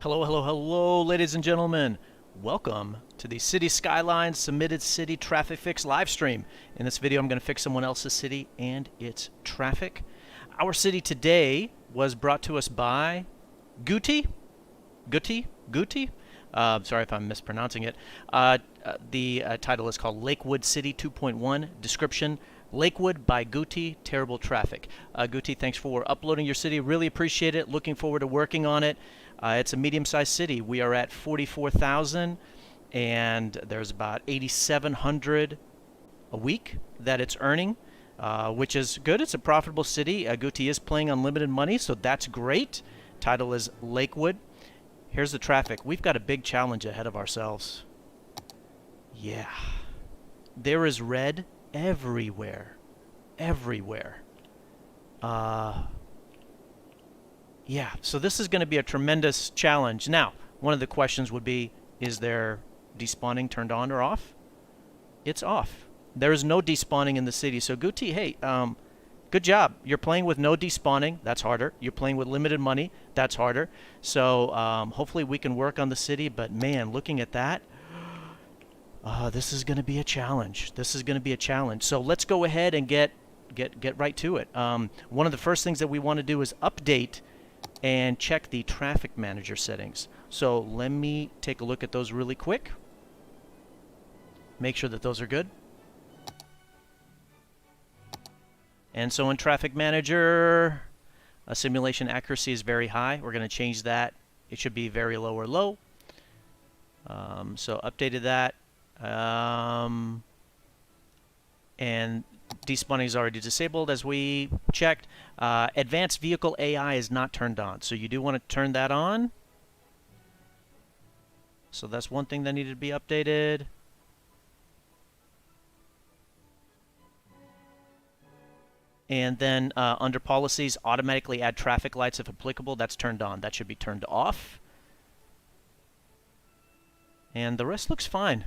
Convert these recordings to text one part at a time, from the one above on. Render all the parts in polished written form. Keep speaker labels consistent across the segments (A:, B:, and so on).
A: Hello, hello, hello, ladies and gentlemen. Welcome to the Cities Skylines Submitted City Traffic Fix live stream. In this video, I'm going to fix someone else's city and its traffic. Our city today was brought to us by Guti. Sorry if I'm mispronouncing it. The title is called Lakewood City 2.1. Description: Lakewood by Guti, terrible traffic. Guti, thanks for uploading your city. Really appreciate it. Looking forward to working on it. It's a medium-sized city. We are at 44,000, and there's about 8,700 a week that it's earning, which is good. It's a profitable city. Guti is playing unlimited money, so that's great. Title is Lakewood. Here's the traffic. We've got a big challenge ahead of ourselves. Yeah. There is red everywhere. Everywhere. Yeah, so this is going to be a tremendous challenge. Now, one of the questions would be, is there despawning turned on or off? It's off. There is no despawning in the city. So Guti, hey, good job. You're playing with no despawning. That's harder. You're playing with limited money. That's harder. So hopefully we can work on the city. But man, looking at that, this is going to be a challenge. This is going to be a challenge. So let's go ahead and get right to it. One of the first things that we want to do is update and check the traffic manager settings. So let me take a look at those really quick. Make sure that those are good. And so in traffic manager, simulation accuracy is very high. We're going to change that. It should be very low or low. So updated that. And despawning is already disabled as we checked. Advanced vehicle AI is not turned on, so you do want to turn that on. So that's one thing that needed to be updated. And then under policies, automatically add traffic lights if applicable. That's turned on. That should be turned off. And the rest looks fine.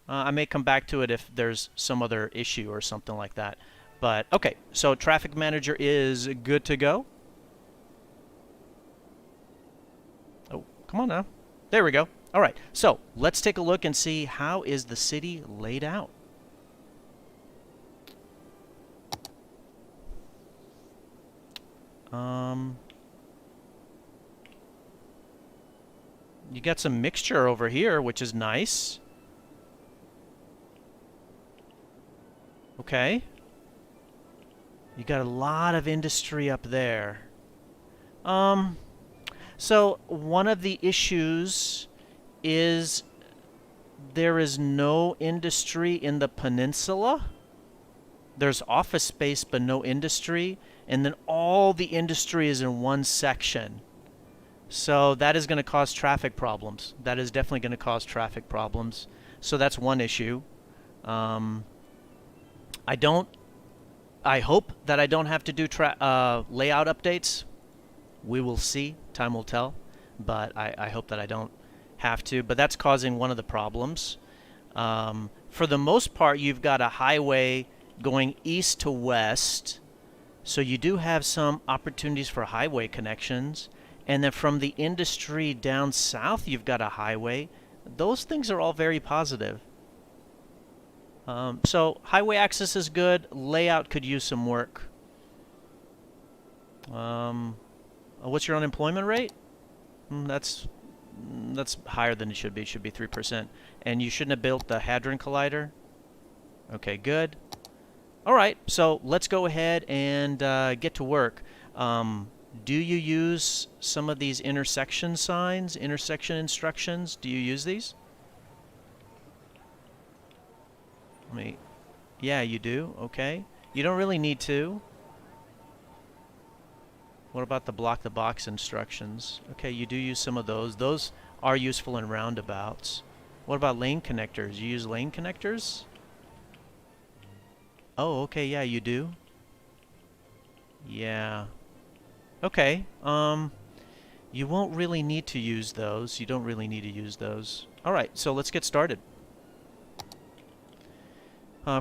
A: I may come back to it if there's some other issue or something like that. But, okay, so Traffic Manager is good to go. Oh, come on now. There we go. All right, so let's take a look and see how is the city laid out. You got some mixture over here, which is nice. Okay. You got a lot of industry up there. So one of the issues is there is no industry in the peninsula. There's office space but no industry, and then all the industry is in one section. So that is going to cause traffic problems. That is definitely going to cause traffic problems. So that's one issue. I hope that I don't have to do layout updates. We will see. Time will tell. But I hope that I don't have to. But that's causing one of the problems. For the most part, you've got a highway going east to west. So you do have some opportunities for highway connections. And then from the industry down south, you've got a highway. Those things are all very positive. So highway access is good. Layout could use some work. What's your unemployment rate? That's higher than it should be. It should be 3%. And you shouldn't have built the Hadron Collider. Okay, good. All right, so let's go ahead and get to work. Do you use some of these intersection signs, intersection instructions? Do you use these? Yeah, you do. Okay. You don't really need to. What about the block the box instructions? Okay, you do use some of those. Those are useful in roundabouts. What about lane connectors? You use lane connectors? Oh, okay, yeah, you do. Yeah. Okay. You won't really need to use those. You don't really need to use those. All right, so let's get started.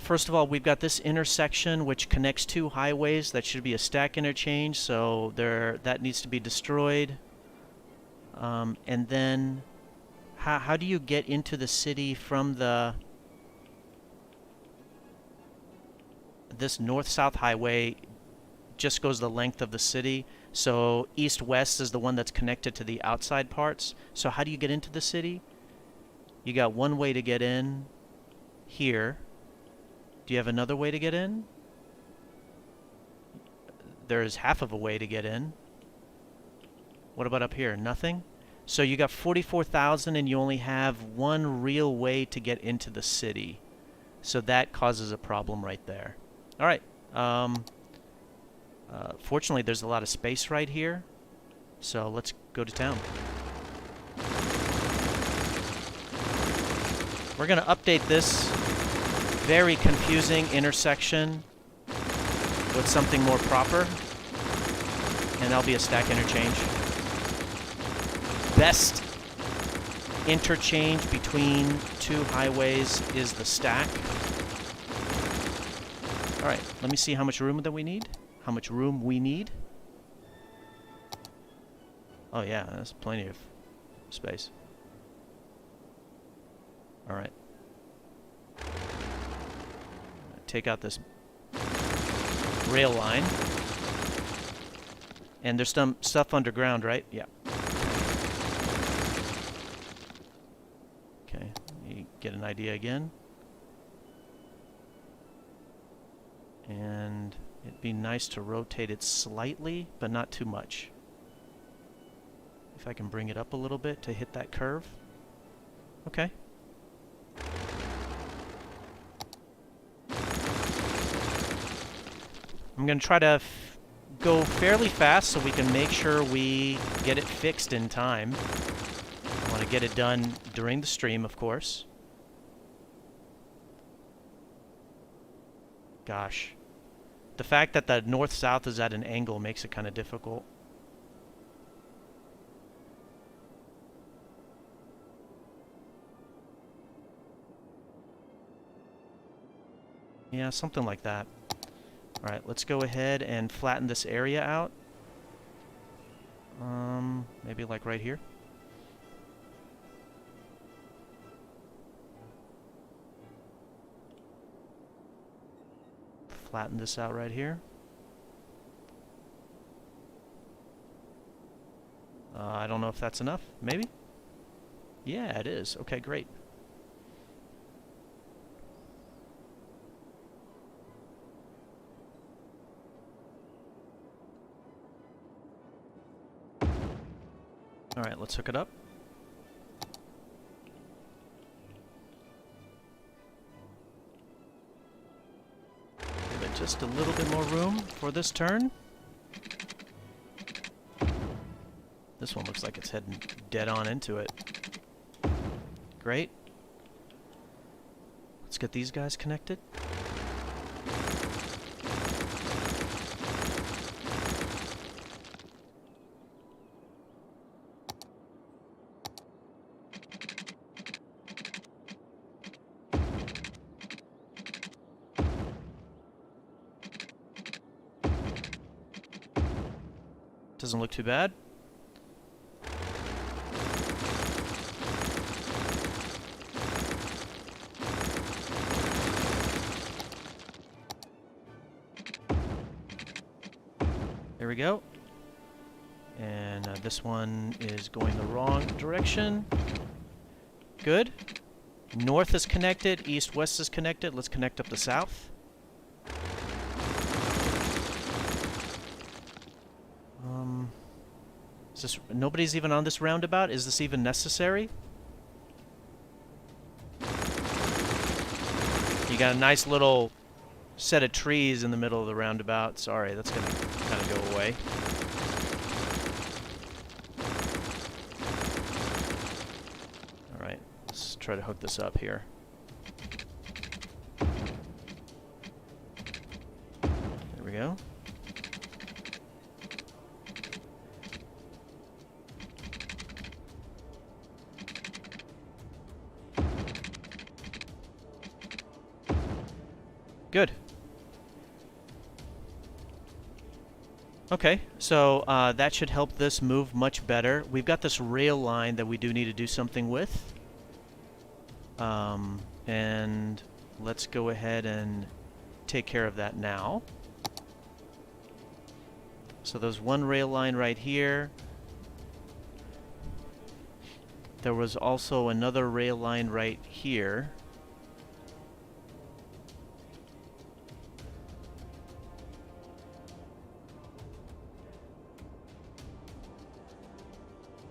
A: First of all, we've got this intersection which connects two highways. That should be a stack interchange, so that needs to be destroyed. And then how do you get into the city from this north-south highway just goes the length of the city. So east-west is the one that's connected to the outside parts. So how do you get into the city? You got one way to get in here. Do you have another way to get in? There's half of a way to get in. What about up here? Nothing? So you got 44,000 and you only have one real way to get into the city. So that causes a problem right there. All right. Fortunately, there's a lot of space right here. So let's go to town. We're going to update this very confusing intersection with something more proper. And that'll be a stack interchange. Best interchange between two highways is the stack. All right, let me see how much room that we need. How much room we need. Oh yeah, that's plenty of space. All right. Take out this rail line. And there's some stuff underground, right? Yeah. Okay, you get an idea again. And it'd be nice to rotate it slightly, but not too much. If I can bring it up a little bit to hit that curve. Okay. I'm going to try to go fairly fast so we can make sure we get it fixed in time. I want to get it done during the stream, of course. Gosh. The fact that the north-south is at an angle makes it kind of difficult. Yeah, something like that. All right, let's go ahead and flatten this area out. Maybe like right here. Flatten this out right here. I don't know if that's enough. Maybe? Yeah, it is. Okay, great. All right, let's hook it up. Give it just a little bit more room for this turn. This one looks like it's heading dead on into it. Great. Let's get these guys connected. Doesn't look too bad. There we go. And this one is going the wrong direction. Good. North is connected, east-west is connected. Let's connect up the south. Is this, nobody's even on this roundabout? Is this even necessary? You got a nice little set of trees in the middle of the roundabout. Sorry, that's going to kind of go away. Alright, let's try to hook this up here. There we go. Good. Okay, so that should help this move much better. We've got this rail line that we do need to do something with. And let's go ahead and take care of that now. So there's one rail line right here. There was also another rail line right here.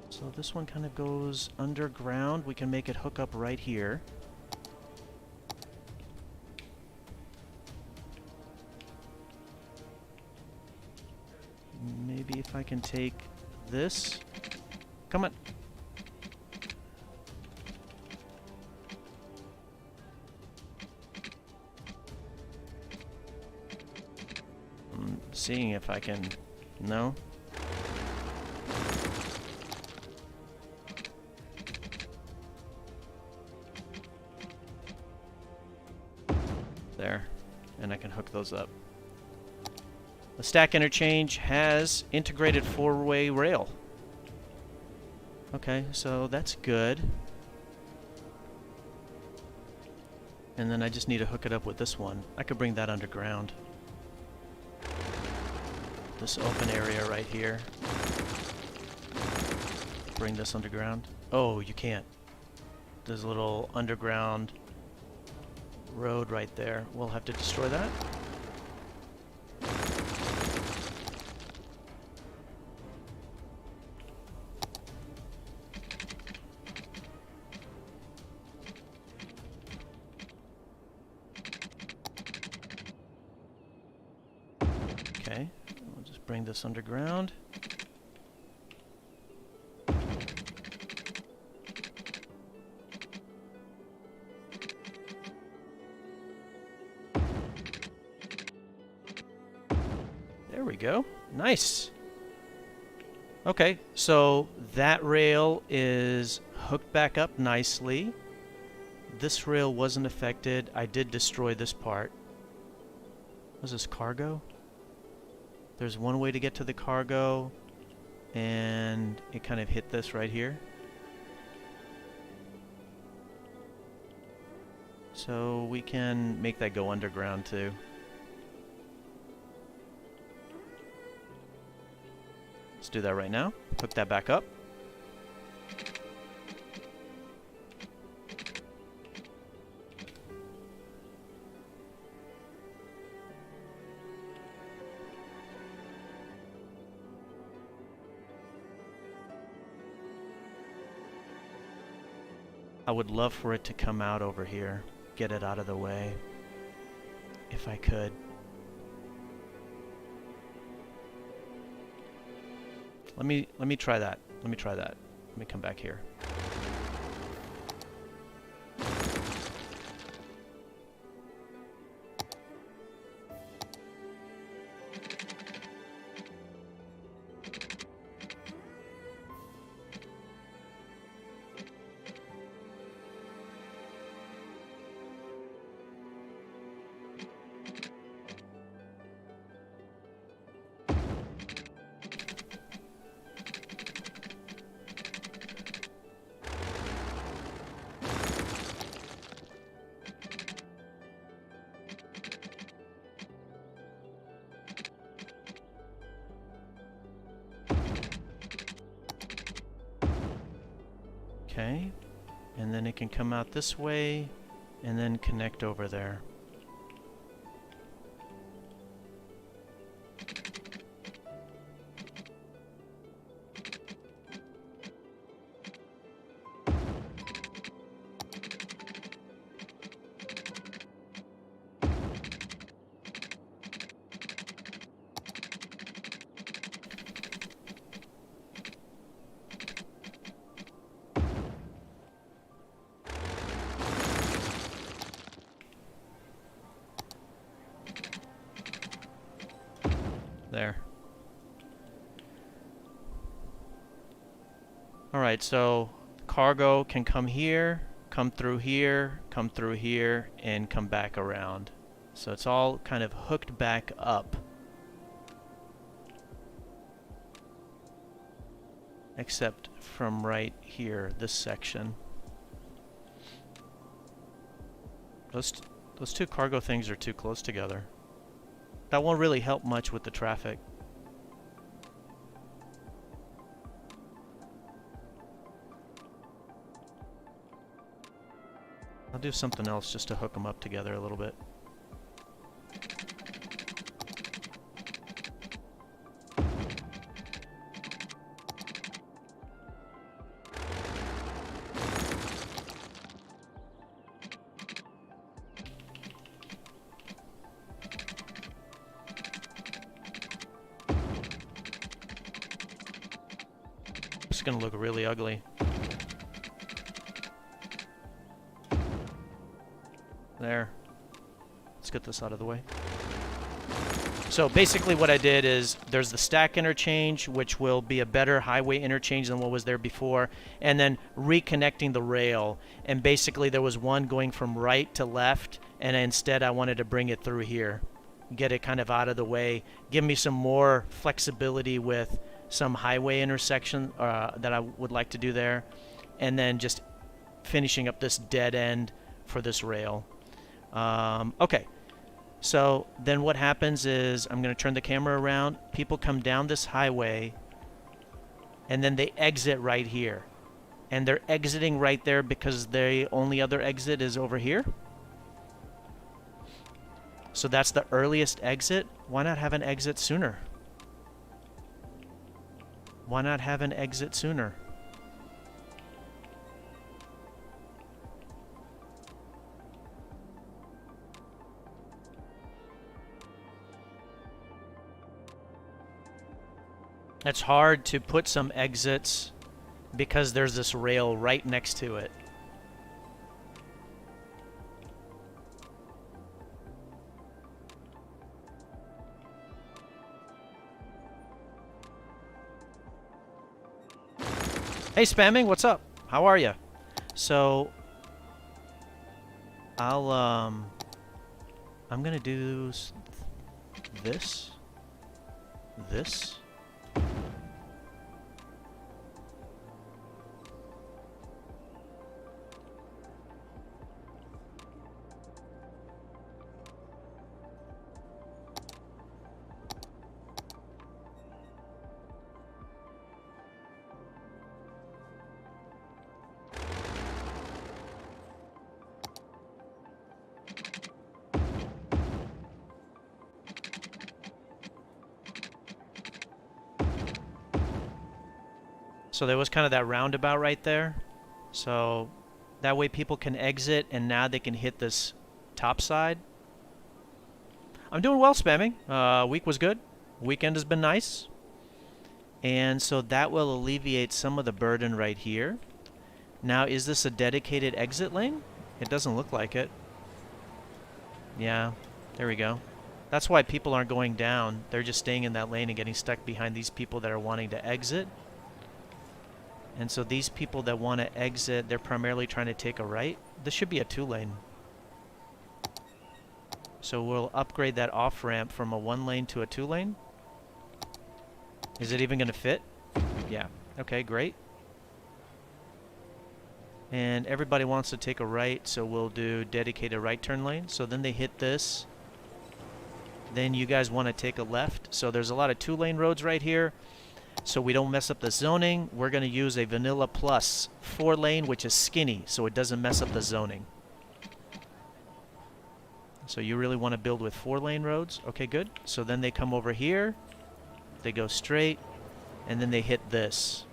A: So this one kind of goes underground. We can make it hook up right here. Maybe if I can take this. Come on. I'm seeing if I can... No? There. And I can hook those up. The stack interchange has integrated four-way rail. Okay, so that's good. And then I just need to hook it up with this one. I could bring that underground. This open area right here. Bring this underground. Oh, you can't. There's a little underground road right there. We'll have to destroy that. Okay, we'll just bring this underground. There we go. Nice. Okay, so that rail is hooked back up nicely. This rail wasn't affected. I did destroy this part. Was this cargo? There's one way to get to the cargo, and it kind of hit this right here. So we can make that go underground too. Let's do that right now. Hook that back up. I would love for it to come out over here. Get it out of the way. If I could. Let me try that. Let me try that. Let me come back here. Okay, and then it can come out this way and then connect over there. There. Alright, so cargo can come here, come through here, come through here, and come back around. So it's all kind of hooked back up. except from right here, this section. Those two cargo things are too close together. That won't really help much with the traffic. I'll do something else just to hook them up together a little bit. It's gonna look really ugly. There. Let's get this out of the way. So basically what I did is there's the stack interchange, which will be a better highway interchange than what was there before, and then reconnecting the rail. And basically there was one going from right to left, and instead I wanted to bring it through here. Get it kind of out of the way. Give me some more flexibility with some highway intersection that I would like to do there. And then just finishing up this dead end for this rail. Okay, so then what happens is I'm going to turn the camera around. People come down this highway, and then they exit right here. And they're exiting right there because the only other exit is over here. So that's the earliest exit. Why not have an exit sooner? Why not have an exit sooner? It's hard to put some exits because there's this rail right next to it. Hey Spamming, what's up? How are you? So I'm gonna do this. So there was kind of that roundabout right there. So that way people can exit and now they can hit this top side. I'm doing well, Spamming. Week was good. Weekend has been nice. And so that will alleviate some of the burden right here. Now, is this a dedicated exit lane? It doesn't look like it. Yeah, there we go. That's why people aren't going down. They're just staying in that lane and getting stuck behind these people that are wanting to exit. And so these people that want to exit, they're primarily trying to take a right. This should be a 2-lane. So we'll upgrade that off-ramp from a 1-lane to a 2-lane. Is it even going to fit? Yeah. Okay, great. And everybody wants to take a right, so we'll do dedicated right turn lane. So then they hit this. Then you guys want to take a left. So there's a lot of 2-lane roads right here. So we don't mess up the zoning, we're going to use a Vanilla Plus 4-lane, which is skinny, so it doesn't mess up the zoning. So you really want to build with 4-lane roads? Okay, good. So then they come over here, they go straight, and then they hit this.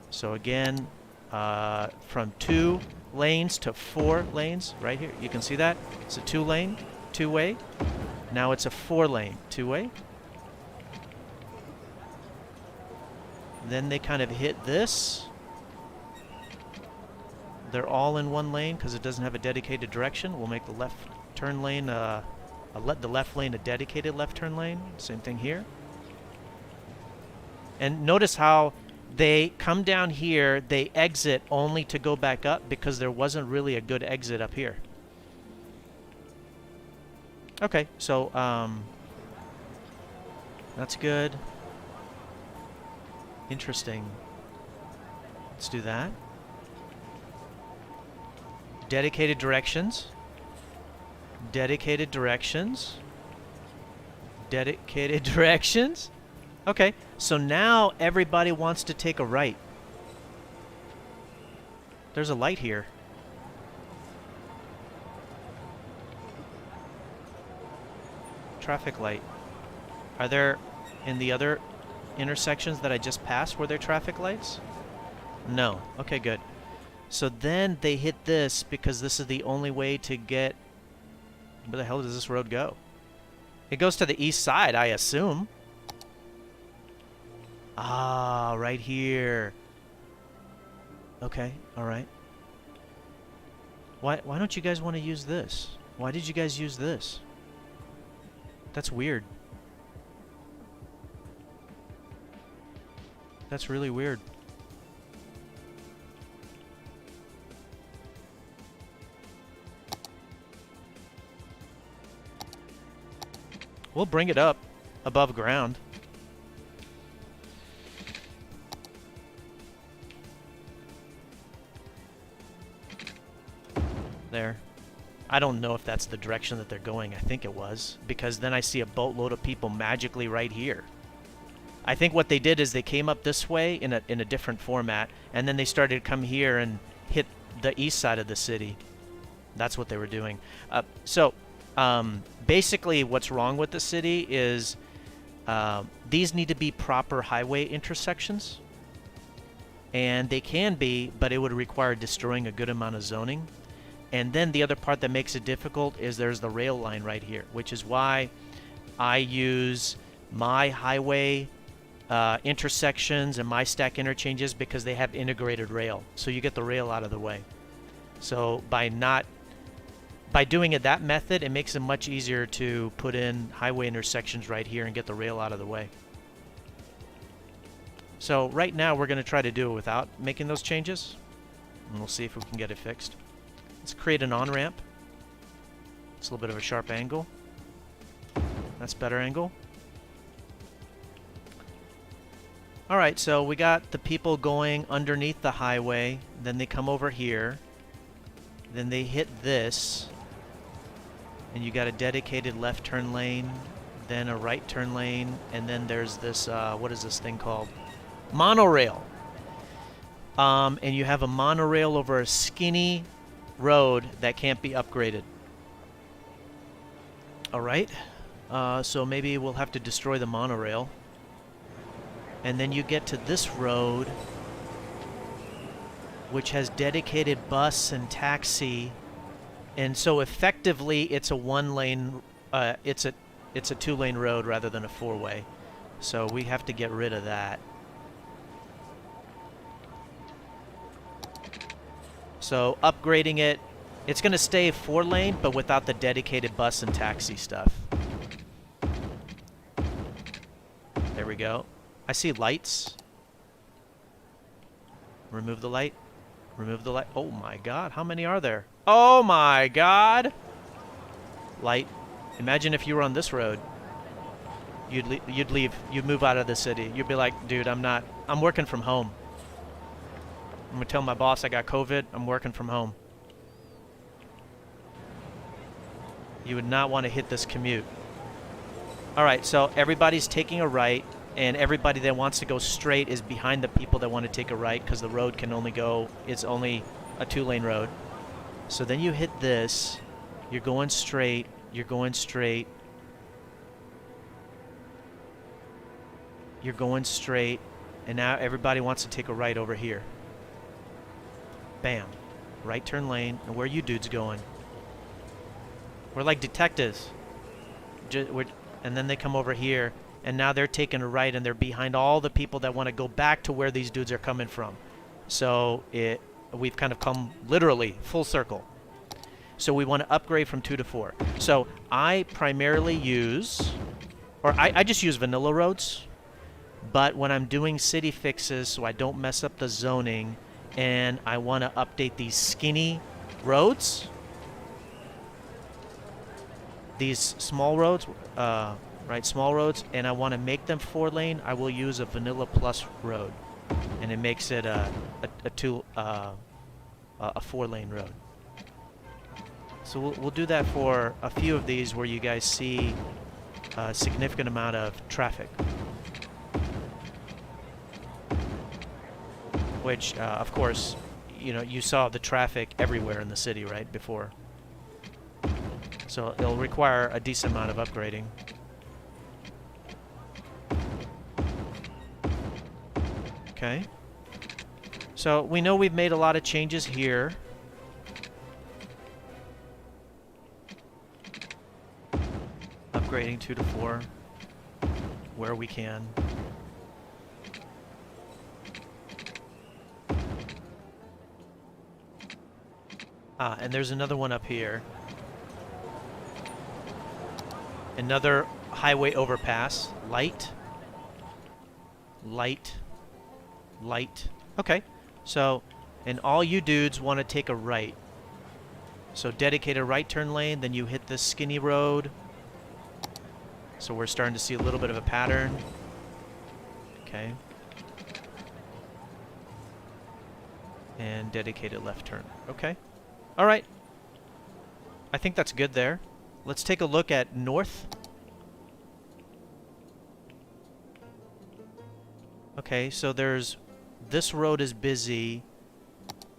A: So again, from 2 lanes to 4 lanes, right here. You can see that? It's a 2-lane, 2-way. Now it's a 4-lane, 2-way. Then they kind of hit this. They're all in 1 lane because it doesn't have a dedicated direction. We'll make the left turn lane, the left lane a dedicated left turn lane. Same thing here. And notice how they come down here, they exit only to go back up because there wasn't really a good exit up here. Okay, so that's good. Interesting. Let's do that. Dedicated directions. Dedicated directions. Dedicated directions. Okay, so now everybody wants to take a right. There's a light here. Traffic light. Are there, in the other intersections that I just passed, were there traffic lights? No. Okay, good. So then they hit this because this is the only way to get... Where the hell does this road go? It goes to the east side, I assume. Ah, right here. Okay, alright. Why don't you guys want to use this? Why did you guys use this? That's weird. That's really weird. We'll bring it up above ground. There. I don't know if that's the direction that they're going. I think it was, because then I see a boatload of people magically right here. I think what they did is they came up this way in a different format, and then they started to come here and hit the east side of the city. That's what they were doing. Basically what's wrong with the city is these need to be proper highway intersections. And they can be, but it would require destroying a good amount of zoning. And then the other part that makes it difficult is there's the rail line right here, which is why I use my highway intersections and my stack interchanges, because they have integrated rail. So you get the rail out of the way. So by doing it that method, it makes it much easier to put in highway intersections right here and get the rail out of the way. So right now we're going to try to do it without making those changes, and we'll see if we can get it fixed. Let's create an on-ramp. It's a little bit of a sharp angle. That's better angle. Alright, so we got the people going underneath the highway, then they come over here, then they hit this, and you got a dedicated left turn lane, then a right turn lane, and then there's this, what is this thing called? Monorail. And you have a monorail over a skinny road that can't be upgraded. Alright, so maybe we'll have to destroy the monorail. And then you get to this road, which has dedicated bus and taxi. And so effectively it's a one-lane, it's a two-lane road rather than a four-way. So we have to get rid of that. So upgrading it, it's going to stay four-lane, but without the dedicated bus and taxi stuff. There we go. I see lights. Remove the light. Remove the light. Oh my god, how many are there? Oh my god! Light. Imagine if you were on this road. You'd leave. You'd move out of the city. You'd be like, dude, I'm working from home. I'm going to tell my boss I got COVID. I'm working from home. You would not want to hit this commute. Alright, so everybody's taking a right, and everybody that wants to go straight is behind the people that want to take a right, because the road can only go, it's only a two-lane road. So then you hit this, you're going straight, you're going straight, you're going straight, and now everybody wants to take a right over here. Bam. Right turn lane. And where are you dudes going? We're like detectives. And then they come over here, and now they're taking a right, and they're behind all the people that want to go back to where these dudes are coming from. So we've kind of come literally full circle. So we want to upgrade from 2 to 4. So I primarily use, or I just use vanilla roads. But when I'm doing city fixes, so I don't mess up the zoning, and I want to update these skinny roads, these small roads, small roads, and I want to make them 4-lane, I will use a vanilla plus road. and it makes it a 4-lane road. So we'll do that for a few of these where you guys see a significant amount of traffic. Which, of course, you saw the traffic everywhere in the city, right, before. So it'll require a decent amount of upgrading. Okay. So we know we've made a lot of changes here. Upgrading 2 to 4 where we can. And there's another one up here. Another highway overpass. Light. Light. Light. Okay. So, and all you dudes want to take a right. So dedicate a right turn lane, then you hit this skinny road. So we're starting to see a little bit of a pattern. Okay. And dedicated left turn. Okay. All right. I think that's good there. Let's take a look at north. Okay, so this road is busy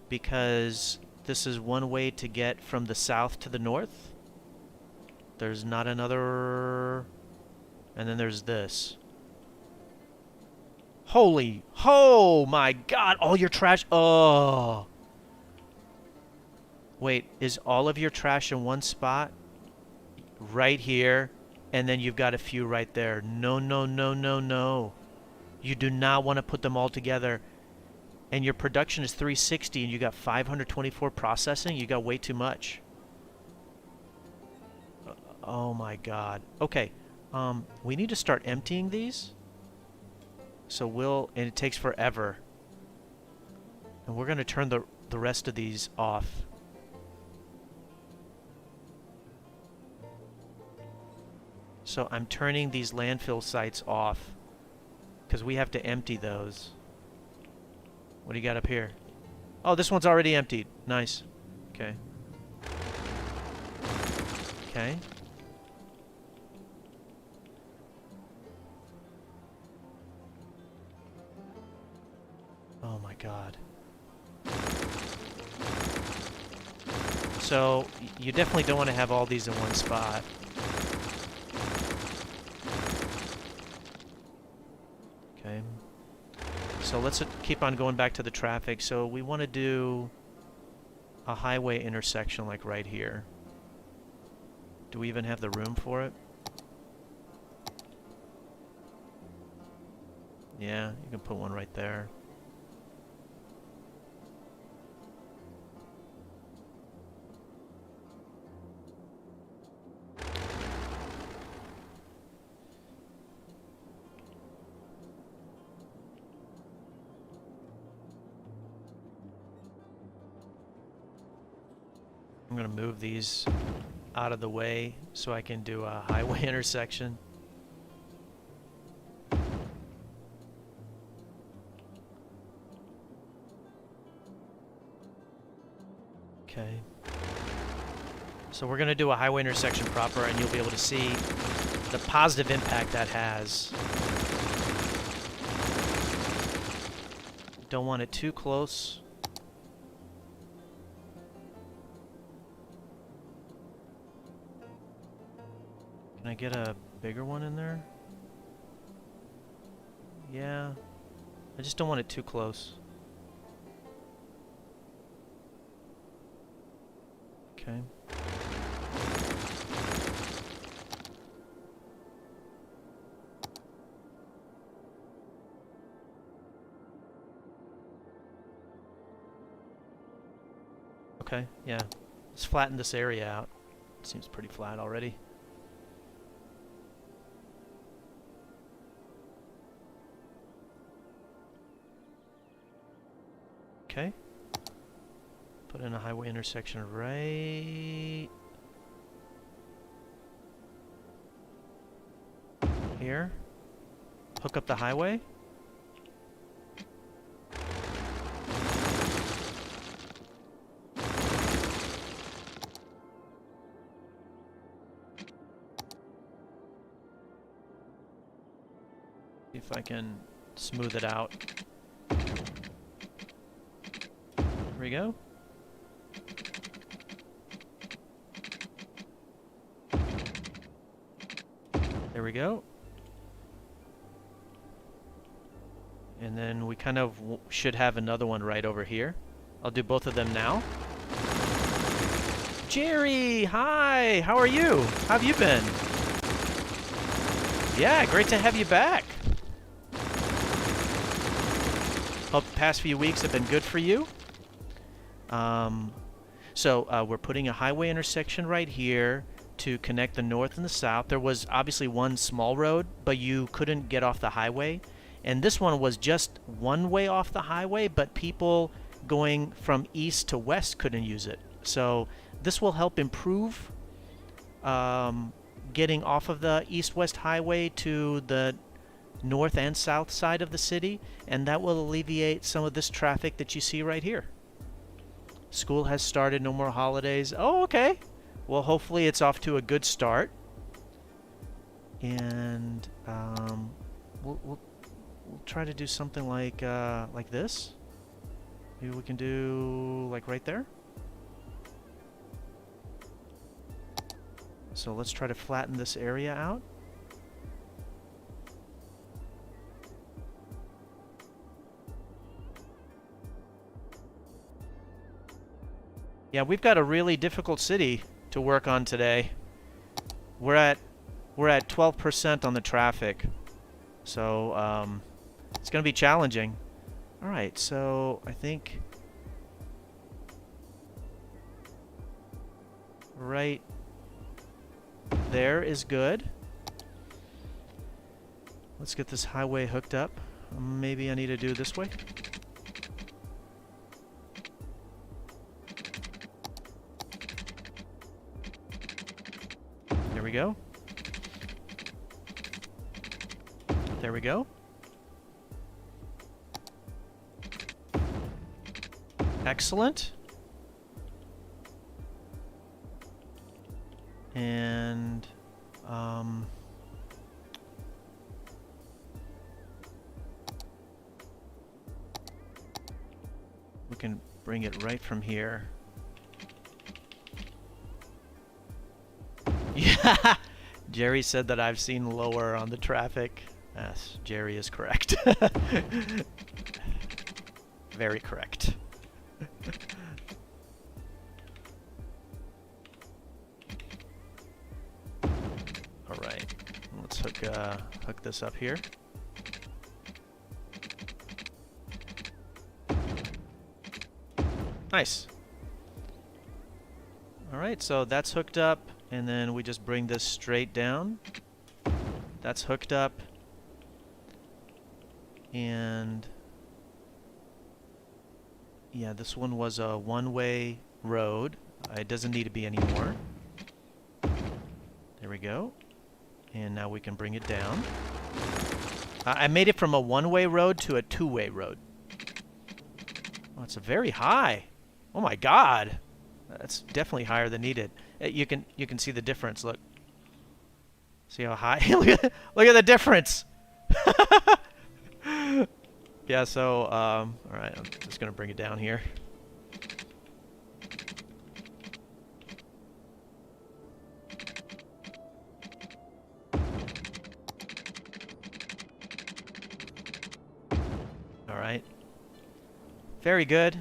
A: because this is one way to get from the south to the north. There's not another, and then there's this. Oh my God, all your trash, oh. Wait, is all of your trash in one spot? Right here, and then you've got a few right there. No, no, no, no, no. You do not want to put them all together. And your production is 360 and you got 524 processing? You got way too much. Oh my God. Okay, we need to start emptying these. So and it takes forever. And we're going to turn the rest of these off. So I'm turning these landfill sites off because we have to empty those. What do you got up here? Oh, this one's already emptied. Nice. Okay. Okay. Oh my God. So you definitely don't want to have all these in one spot. Okay. So let's keep on going back to the traffic. So we want to do a highway intersection like right here. Do we even have the room for it? Yeah, you can put one right there. I'm going to move these out of the way so I can do a highway intersection. Okay. So we're going to do a highway intersection proper, and you'll be able to see the positive impact that has. Don't want it too close. Can I get a bigger one in there? Yeah. I just don't want it too close. Okay. Okay, yeah. Let's flatten this area out. It seems pretty flat already. Okay. Put in a highway intersection right here. Hook up the highway. See if I can smooth it out. There we go. There we go. And then we kind of should have another one right over here. I'll do both of them now. Jerry, hi! How are you? How have you been? Yeah, great to have you back. Hope the past few weeks have been good for you. So we're putting a highway intersection right here to connect the north and the south. There was obviously one small road, but you couldn't get off the highway. And this one was just one way off the highway, but people going from east to west couldn't use it. So this will help improve getting off of the east-west highway to the north and south side of the city, and that will alleviate some of this traffic that you see right here. School has started, no more holidays. Oh, okay. Well, hopefully it's off to a good start. And we'll try to do something like this. Maybe we can do like right there. So let's try to flatten this area out. Yeah, we've got a really difficult city to work on today. We're at 12% on the traffic. So it's going to be challenging. All right, so I think right there is good. Let's get this highway hooked up. Maybe I need to do it this way. There we go. There we go. Excellent. And we can bring it right from here. Yeah, Jerry said that I've seen lower on the traffic. Yes, Jerry is correct. Very correct. All right, let's hook this up here. Nice. All right, so that's hooked up, and then we just bring this straight down. That's hooked up, and yeah, this one was a one-way road. It doesn't need to be anymore. There we go. And now we can bring it down. I made it from a one-way road to a two-way road. Oh, it's a very high. Oh my God, that's definitely higher than needed. You can see the difference. Look, see how high? look at the difference. Yeah. So all right, I'm just gonna bring it down here. All right. Very good.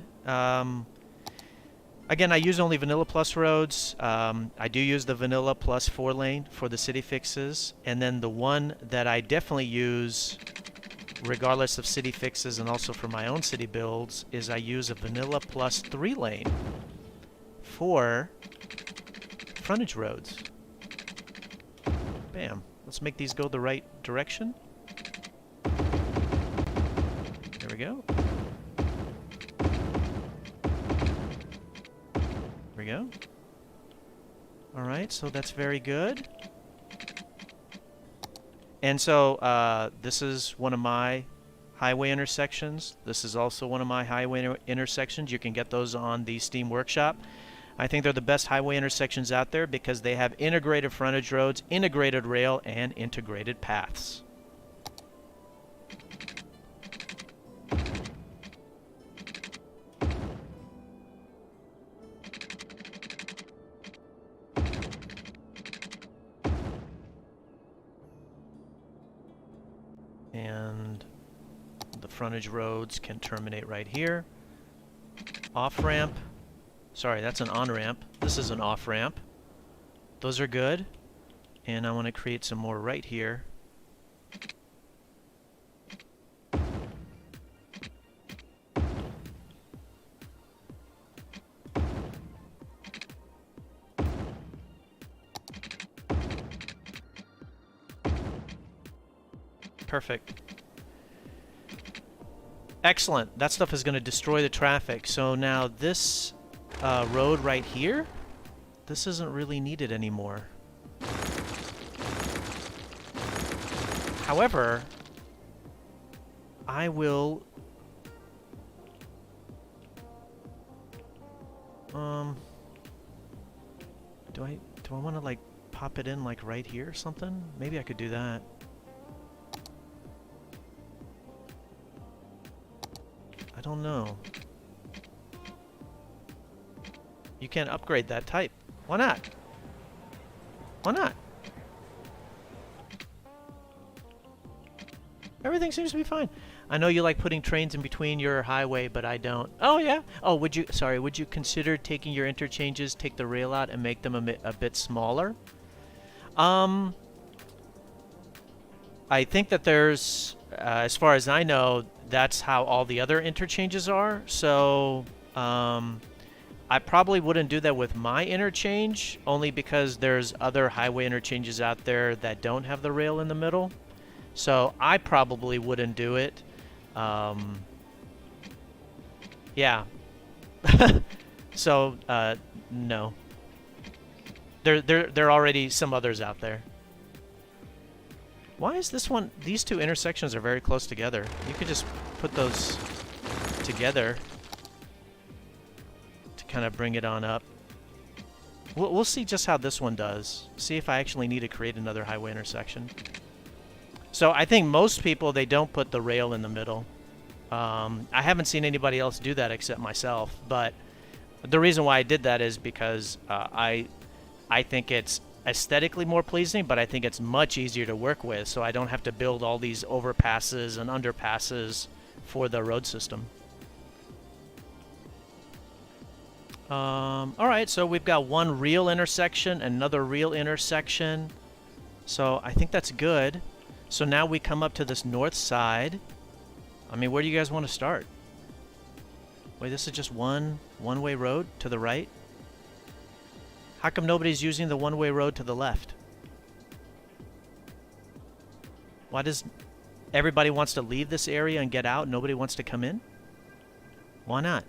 A: Again, I use only Vanilla Plus roads. I do use the Vanilla Plus 4-lane for the city fixes. And then the one that I definitely use, regardless of city fixes and also for my own city builds, is I use a Vanilla Plus 3-lane for frontage roads. Bam. Let's make these go the right direction. There we go. There we go. All right, so that's very good. And so this is one of my highway intersections. This is also one of my highway intersections. You can get those on the Steam Workshop. I think they're the best highway intersections out there because they have integrated frontage roads, integrated rail, and integrated paths. And the frontage roads can terminate right here. Off-ramp. Sorry, that's an on-ramp. This is an off-ramp. Those are good. And I want to create some more right here. Perfect. Excellent. That stuff is going to destroy the traffic. So now this road right here, this isn't really needed anymore. However, I will... Do I want to like pop it in like right here or something? Maybe I could do that. I don't know. You can't upgrade that type. Why not? Why not? Everything seems to be fine. I know you like putting trains in between your highway, but I don't. Oh, yeah? Oh, would you consider taking your interchanges, take the rail out, and make them a bit smaller? I think that there's, as far as I know, that's how all the other interchanges are. So, I probably wouldn't do that with my interchange, only because there's other highway interchanges out there that don't have the rail in the middle. So I probably wouldn't do it. Yeah. So, no. There are already some others out there. Why is this one... These two intersections are very close together. You could just put those together to kind of bring it on up. We'll see just how this one does. See if I actually need to create another highway intersection. So I think most people, they don't put the rail in the middle. I haven't seen anybody else do that except myself. But the reason why I did that is because I think it's aesthetically more pleasing, but I think it's much easier to work with, so I don't have to build all these overpasses and underpasses for the road system. Alright, so we've got one real intersection, another real intersection. So I think that's good. So now we come up to this north side. I mean, where do you guys want to start? Wait, this is just one-way road to the right? How come nobody's using the one-way road to the left? Why does everybody wants to leave this area and get out? Nobody wants to come in? Why not?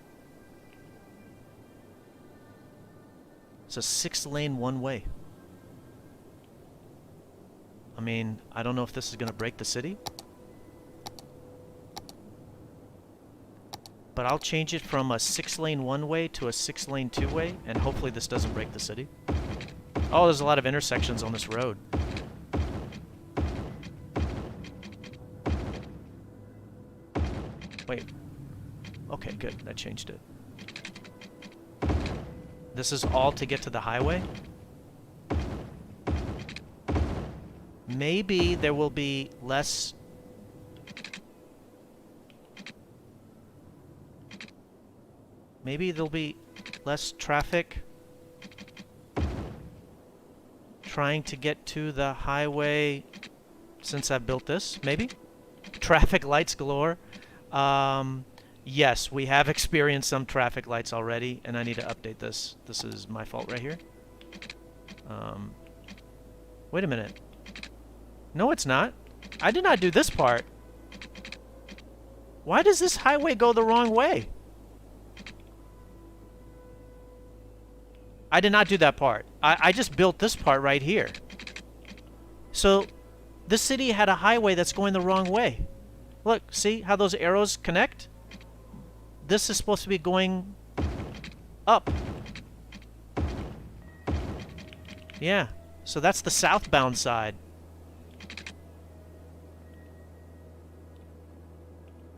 A: It's a 6-lane one-way. I mean, I don't know if this is going to break the city. But I'll change it from a 6-lane one-way to a 6-lane two-way, and hopefully this doesn't break the city. Oh, there's a lot of intersections on this road. Wait. Okay, good. That changed it. This is all to get to the highway? Maybe there will be less... Maybe there'll be less traffic trying to get to the highway since I built this, maybe? Traffic lights galore. Yes, we have experienced some traffic lights already, and I need to update this. This is my fault right here. Wait a minute. No, it's not. I did not do this part. Why does this highway go the wrong way? I did not do that part. I just built this part right here. So, this city had a highway that's going the wrong way. Look, see how those arrows connect? This is supposed to be going up. Yeah, so that's the southbound side.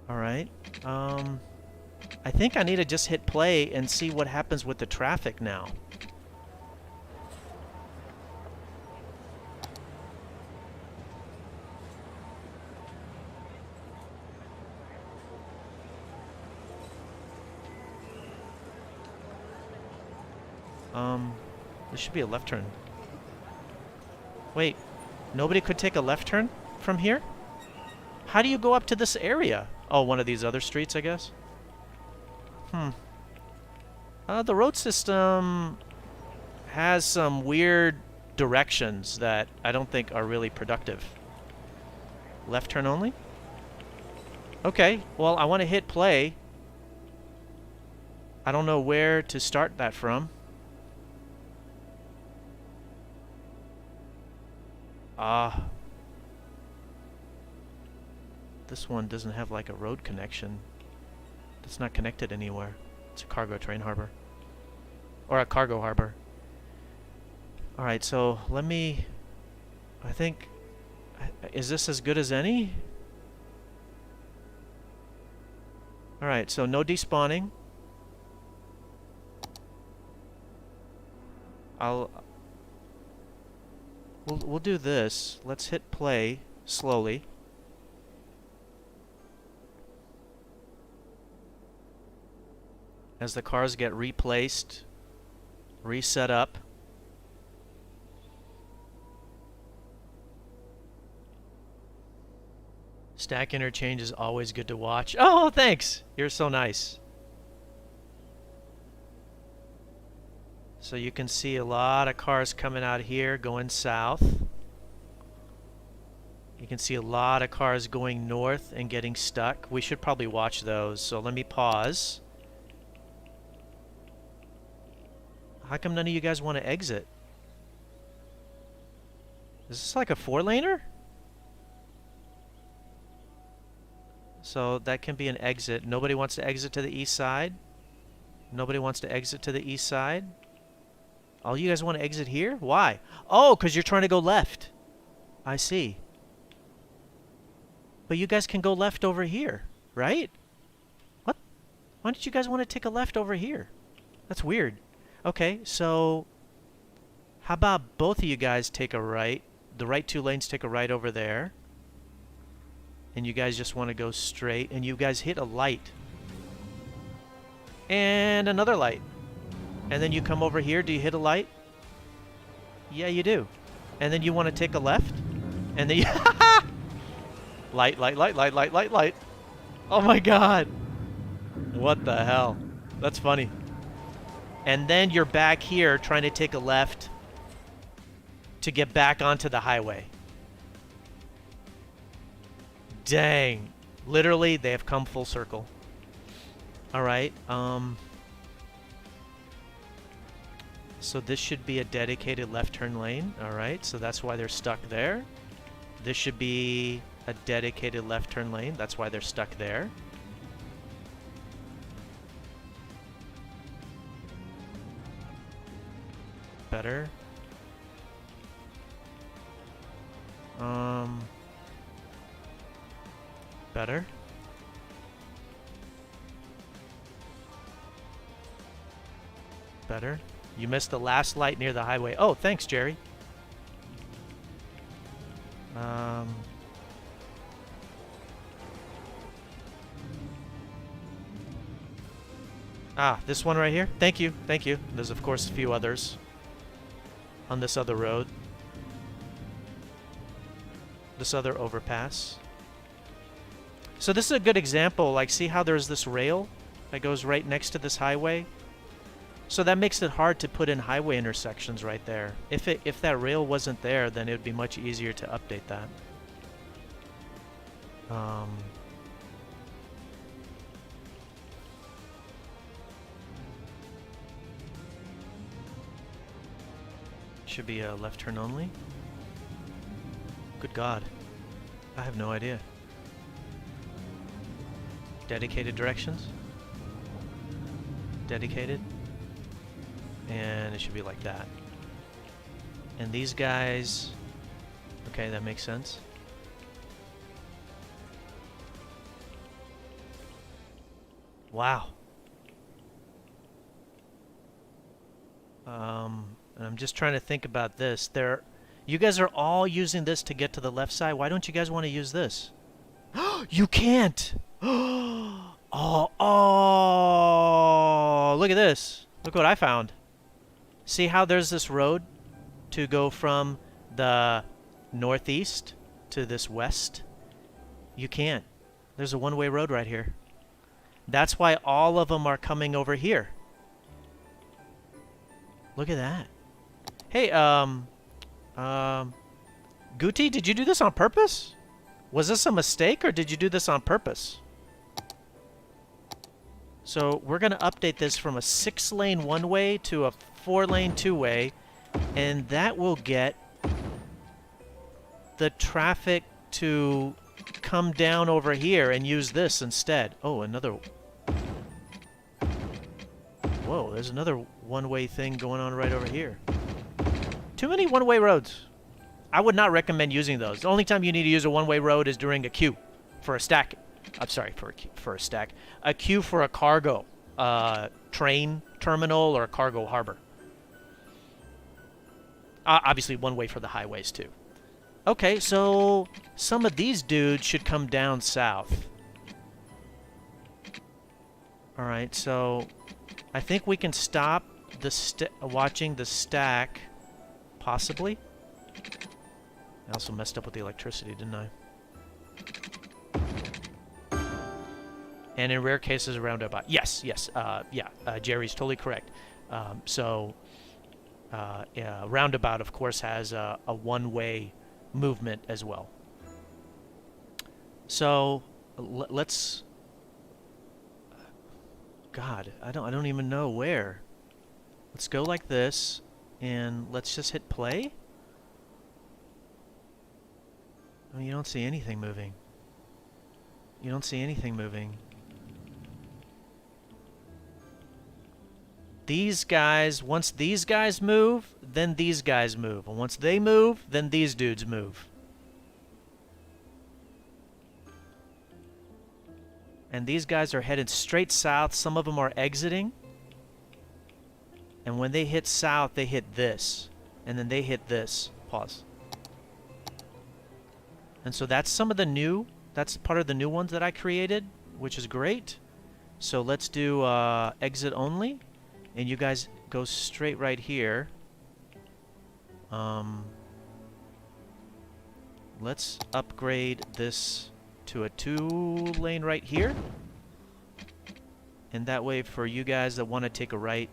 A: Alright, I think I need to just hit play and see what happens with the traffic now. This should be a left turn. Wait, nobody could take a left turn from here? How do you go up to this area? Oh, one of these other streets, I guess? The road system has some weird directions that I don't think are really productive. Left turn only? Okay, well, I want to hit play. I don't know where to start that from. This one doesn't have like a road connection. It's not connected anywhere. It's a cargo train harbor. Or a cargo harbor. Alright, so let me... I think... Is this as good as any? Alright, so no despawning. We'll do this. Let's hit play slowly. As the cars get replaced, reset up. Stack interchange is always good to watch. Oh, thanks! You're so nice. So you can see a lot of cars coming out here going south. You can see a lot of cars going north and getting stuck. We should probably watch those. So let me pause. How come none of you guys want to exit? Is this like a 4-laner? So that can be an exit. Nobody wants to exit to the east side. Nobody wants to exit to the east side. All you guys want to exit here? Why? Oh, because you're trying to go left. I see. But you guys can go left over here, right? What? Why don't you guys want to take a left over here? That's weird. Okay, so how about both of you guys take a right? The right 2 lanes take a right over there. And you guys just want to go straight. And you guys hit a light. And another light. And then you come over here. Do you hit a light? Yeah, you do. And then you want to take a left. And then you... Light, light, light, light, light, light, light. Oh my god. What the hell? That's funny. And then you're back here trying to take a left to get back onto the highway. Dang. Literally, they have come full circle. Alright, so this should be a dedicated left turn lane. Alright, so that's why they're stuck there. This should be a dedicated left turn lane. That's why they're stuck there. Better. Better. Better. You missed the last light near the highway. Oh, thanks, Jerry. This one right here. Thank you. Thank you. There's, of course, a few others on this other road. This other overpass. So this is a good example. Like, see how there's this rail that goes right next to this highway? So that makes it hard to put in highway intersections right there. If that rail wasn't there, then it would be much easier to update that. Should be a left turn only. Good God. I have no idea. Dedicated directions. Dedicated. And it should be like that. And these guys... Okay, that makes sense. Wow. And I'm just trying to think about this. You guys are all using this to get to the left side. Why don't you guys want to use this? You can't! Oh, look at this. Look what I found. See how there's this road to go from the northeast to this west? You can't. There's a one-way road right here. That's why all of them are coming over here. Look at that. Hey, Guti, did you do this on purpose? Was this a mistake, or did you do this on purpose? So we're going to update this from a 6-lane one-way to a 4-lane two-way, and that will get the traffic to come down over here and use this instead. Oh, another... Whoa, there's another one-way thing going on right over here. Too many one-way roads. I would not recommend using those. The only time you need to use a one-way road is during a queue for a stack. I'm sorry, for a stack. A queue for a cargo train terminal or a cargo harbor. Obviously, one way for the highways, too. Okay, so some of these dudes should come down south. All right, so I think we can stop the watching the stack, possibly. I also messed up with the electricity, didn't I? And in rare cases, a roundabout. Yes, yes, yeah, Jerry's totally correct. Yeah, roundabout, of course, has a one-way movement as well. So let's... God, I don't even know where. Let's go like this, and let's just hit play. Oh, you don't see anything moving. You don't see anything moving. These guys, once these guys move, then these guys move. And once they move, then these dudes move. And these guys are headed straight south. Some of them are exiting. And when they hit south, they hit this. And then they hit this. Pause. And so that's some of the new, that's part of the new ones that I created, which is great. So let's do exit only. And you guys go straight right here. Let's upgrade this to a 2-lane right here. And that way for you guys that want to take a right,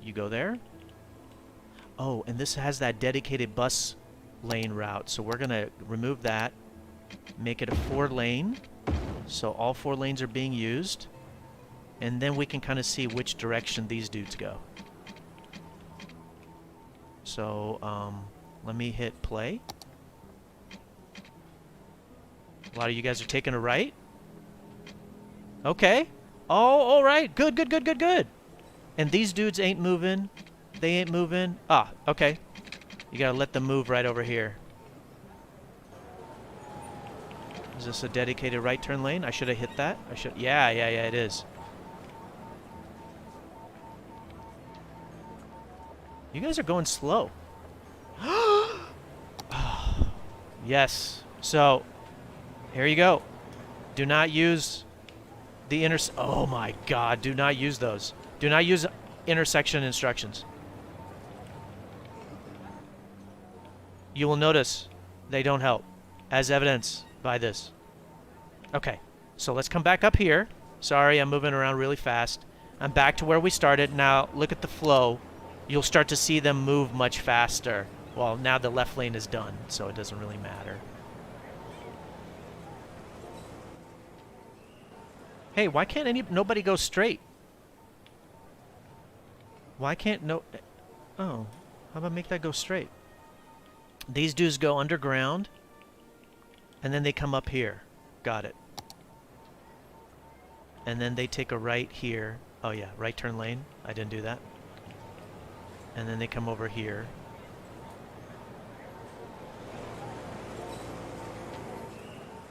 A: you go there. Oh, and this has that dedicated bus lane route. So we're going to remove that. Make it a 4-lane. So all 4 lanes are being used. And then we can kind of see which direction these dudes go. So, let me hit play. A lot of you guys are taking a right. Okay. Oh, all right. Good, good, good, good, good. And these dudes ain't moving. They ain't moving. Ah, okay. You gotta let them move right over here. Is this a dedicated right turn lane? I should have hit that. I should. Yeah, yeah, yeah, it is. You guys are going slow. Yes. So, here you go. Do not use the oh my God, do not use those. Do not use intersection instructions. You will notice they don't help, as evidenced by this. Okay, so let's come back up here. Sorry, I'm moving around really fast. I'm back to where we started. Now, look at the flow. You'll start to see them move much faster. Well, now the left lane is done, so it doesn't really matter. Hey, why can't nobody go straight? Why can't no... Oh, how about make that go straight? These dudes go underground, and then they come up here. Got it. And then they take a right here. Oh yeah, right turn lane. I didn't do that. And then they come over here.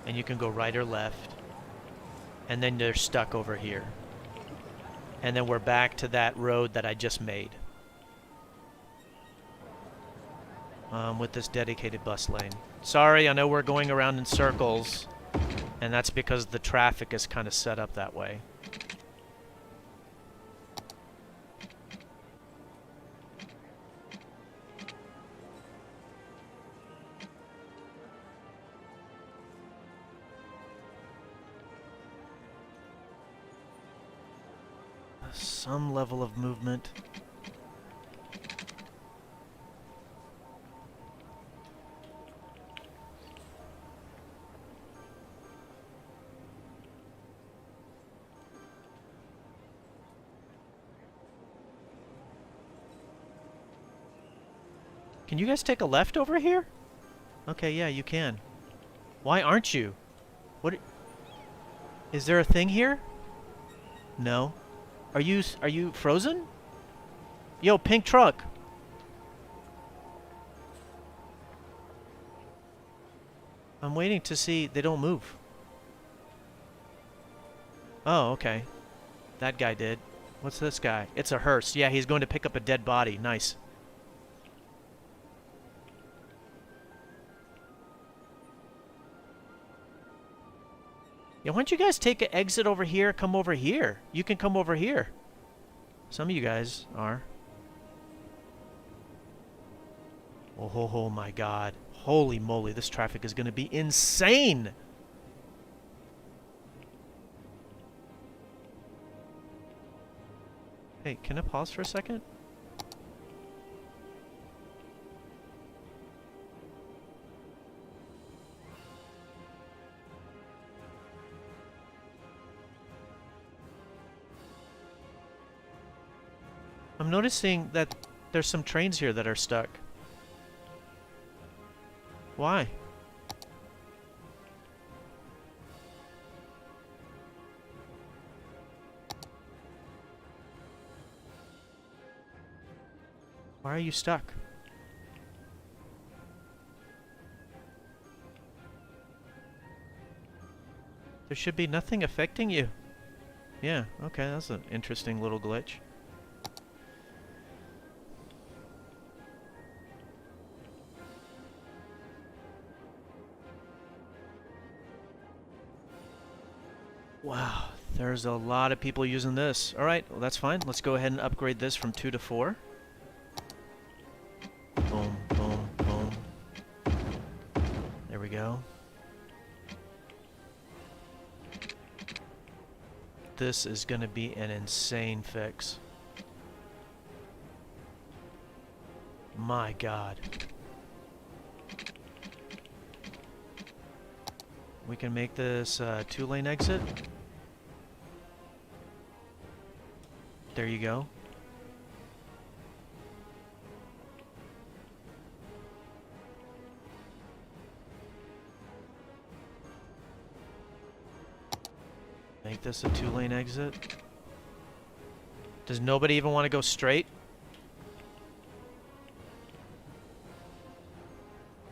A: And you can go right or left. And then they're stuck over here. And then we're back to that road that I just made. With this dedicated bus lane. Sorry, I know we're going around in circles. And that's because the traffic is kind of set up that way. some level of movement. Can you guys take a left over here? Okay, yeah, you can. Why aren't you? What? Is there a thing here? No. Are you frozen? Yo, pink truck. I'm waiting to see. They don't move. Oh, okay. That guy did. What's this guy? It's a hearse. Yeah, he's going to pick up a dead body. Nice. Yeah, why don't you guys take an exit over here, come over here? You can come over here. Some of you guys are. Oh my god. Holy moly, this traffic is going to be insane! Hey, can I pause for a second? I'm noticing that there's some trains here that are stuck. Why? Why are you stuck? There should be nothing affecting you. Yeah, okay, that's an interesting little glitch. Wow, there's a lot of people using this. Alright, well that's fine. Let's go ahead and upgrade this from 2 to 4. Boom, boom, boom. There we go. This is going to be an insane fix. My god. We can make this a 2-lane exit. There you go. Make this a 2-lane exit. Does nobody even want to go straight?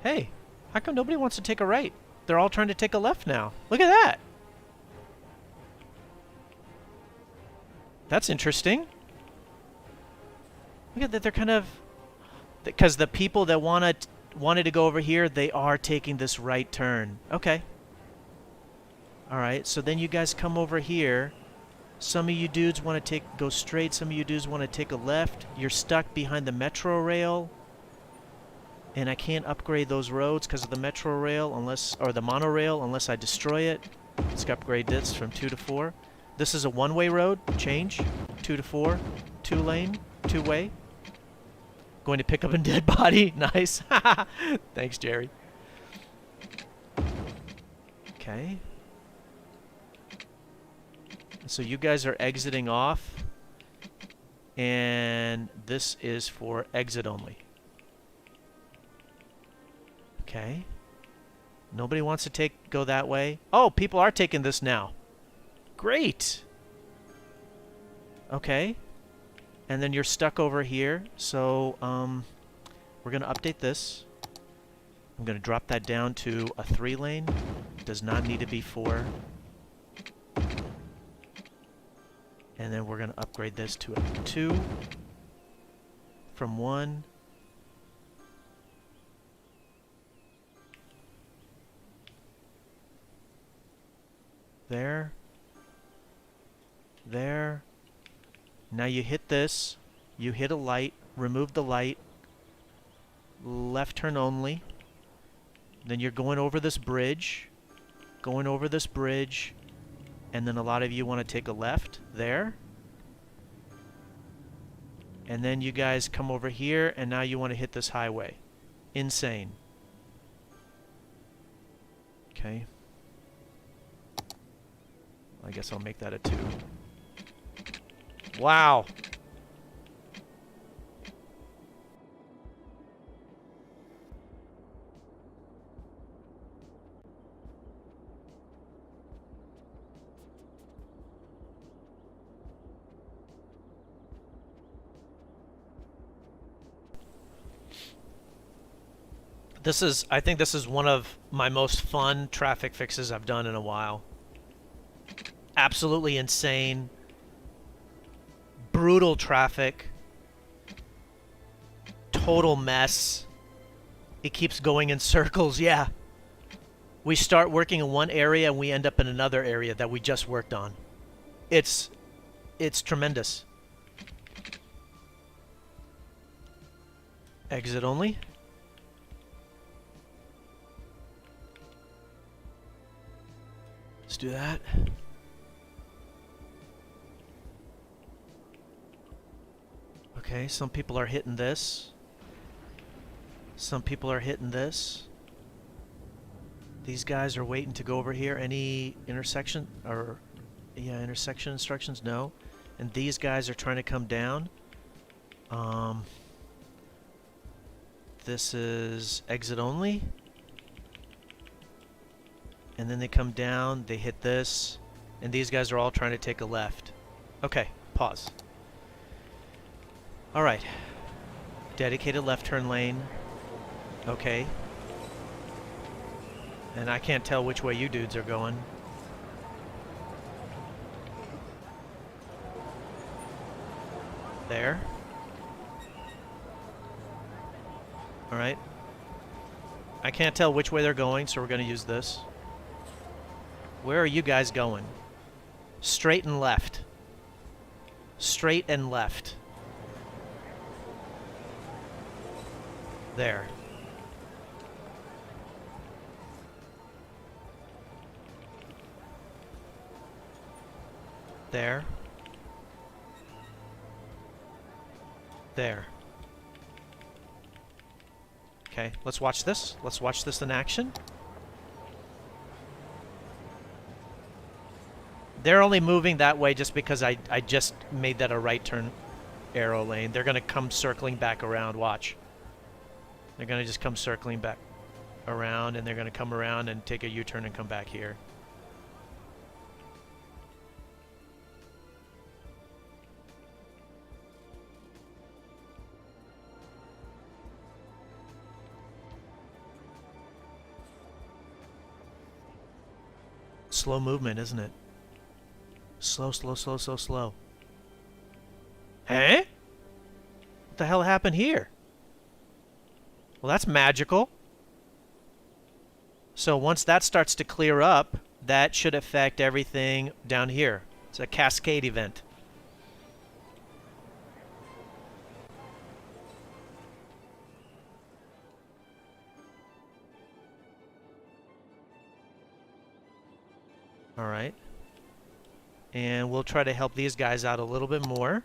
A: Hey, how come nobody wants to take a right? They're all trying to take a left now. Look at that. That's interesting. Look at that. They're kind of... Because the people that wanted to go over here, they are taking this right turn. Okay. Alright, so then you guys come over here. Some of you dudes want to go straight. Some of you dudes want to take a left. You're stuck behind the metro rail. And I can't upgrade those roads because of the metro rail unless, or the monorail, unless I destroy it. Let's upgrade this from 2 to 4. This is a one-way road. Change. 2 to 4. 2-lane. 2-way. Going to pick up a dead body. Nice. Thanks, Jerry. Okay. So you guys are exiting off. And this is for exit only. Okay. Nobody wants to go that way. Oh, people are taking this now. Great. Okay. And then you're stuck over here. So, we're going to update this. I'm going to drop that down to a 3-lane. Does not need to be 4. And then we're going to upgrade this to a 2 from 1. There. There. Now you hit this. You hit a light. Remove the light. Left turn only. Then you're going over this bridge. Going over this bridge. And then a lot of you want to take a left. There. And then you guys come over here, and now you want to hit this highway. Insane. Okay. I guess I'll make that a 2. Wow. I think this is one of my most fun traffic fixes I've done in a while. Absolutely insane. Brutal traffic. Total mess. It keeps going in circles, yeah. We start working in one area and we end up in another area that we just worked on. It's tremendous. Exit only. Let's do that. Okay, some people are hitting this. Some people are hitting this. These guys are waiting to go over here. Any intersection or yeah, intersection instructions? No. And these guys are trying to come down. This is exit only. And then they come down, they hit this, and these guys are all trying to take a left. Okay, pause. Alright. Dedicated left turn lane. Okay. And I can't tell which way you dudes are going. There. Alright. I can't tell which way they're going, so we're going to use this. Where are you guys going? Straight and left. Straight and left. There. There. There. Okay, let's watch this. Let's watch this in action. They're only moving that way just because I just made that a right turn arrow lane. They're going to come circling back around. Watch. They're going to just come circling back around, and they're going to come around and take a U-turn and come back here. Slow movement, isn't it? Slow, slow, slow, slow, slow. Huh? What the hell happened here? Well, that's magical. So once that starts to clear up, that should affect everything down here. It's a cascade event. All right. And we'll try to help these guys out a little bit more,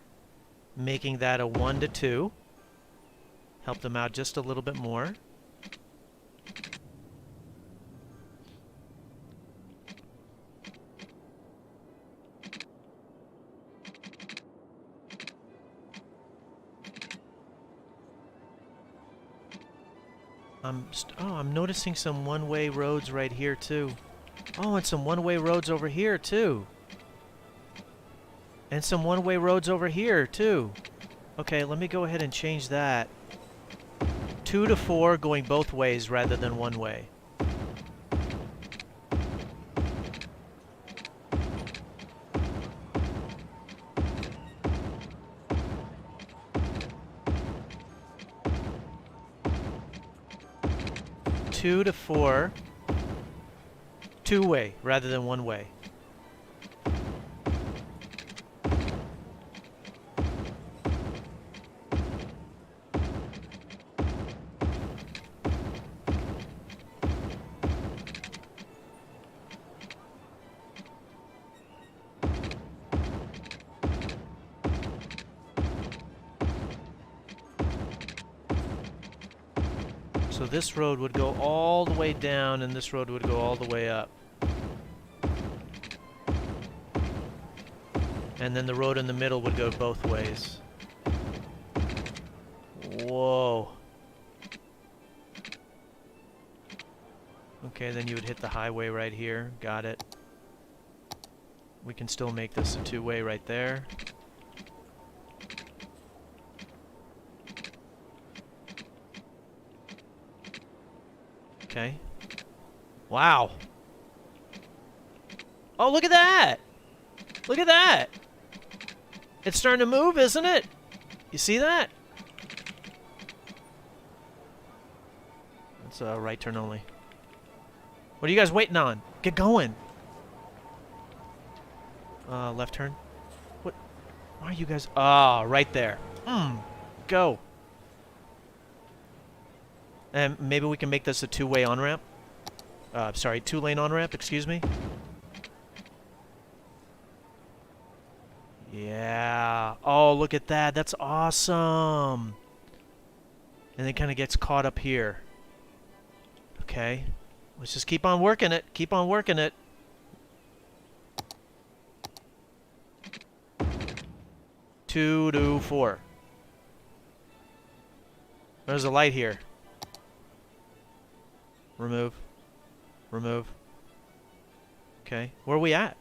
A: making that a 1 to 2. Help them out just a little bit more. I'm noticing some one-way roads right here too. Oh, and some one-way roads over here too. And some one-way roads over here, too. Okay, let me go ahead and change that. 2 to 4 going both ways rather than one way. Two to 4. Two-way rather than one way. So this road would go all the way down, and this road would go all the way up. And then the road in the middle would go both ways. Whoa. Okay, then you would hit the highway right here. Got it. We can still make this a two-way right there. Okay. Wow. Oh, look at that! Look at that! It's starting to move, isn't it? You see that? It's a right turn only. What are you guys waiting on? Get going! Left turn. What? Why are you guys... Ah, right there. Go. And maybe we can make this a two-way on-ramp. Sorry, two-lane on-ramp, excuse me. Yeah. Oh, look at that. That's awesome. And it kind of gets caught up here. Okay. Let's just keep on working it. Keep on working it. Two to four. There's a light here. Remove. Remove. Okay. Where are we at?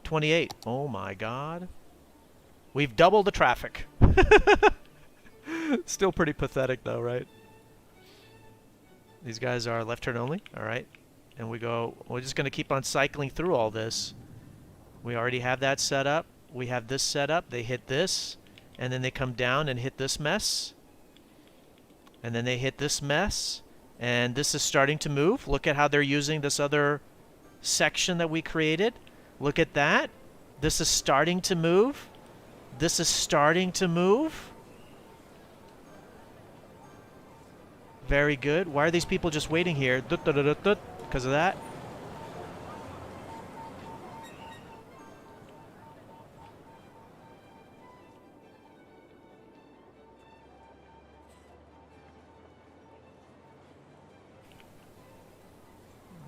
A: 28. Oh my god. We've doubled the traffic. Still pretty pathetic though, right? These guys are left turn only. Alright. And we're just going to keep on cycling through all this. We already have that set up. We have this set up. They hit this. And then they come down and hit this mess. And then they hit this mess. And this is starting to move. Look at how they're using this other section that we created. Look at that. This is starting to move. This is starting to move. Very good. Why are these people just waiting here? Because of that.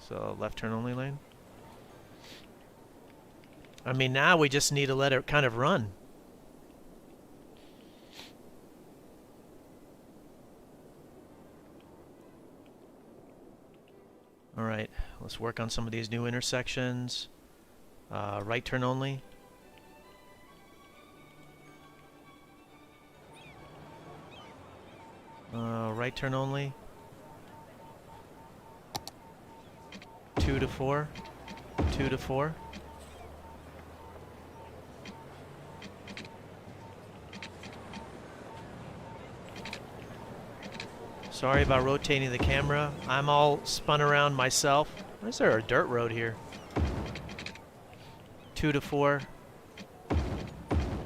A: So left turn only lane. I mean, now we just need to let it kind of run. All right, let's work on some of these new intersections. Right turn only. Right turn only. 2 to 4. 2 to 4. Sorry about rotating the camera. I'm all spun around myself. Why is there a dirt road here? 2 to 4.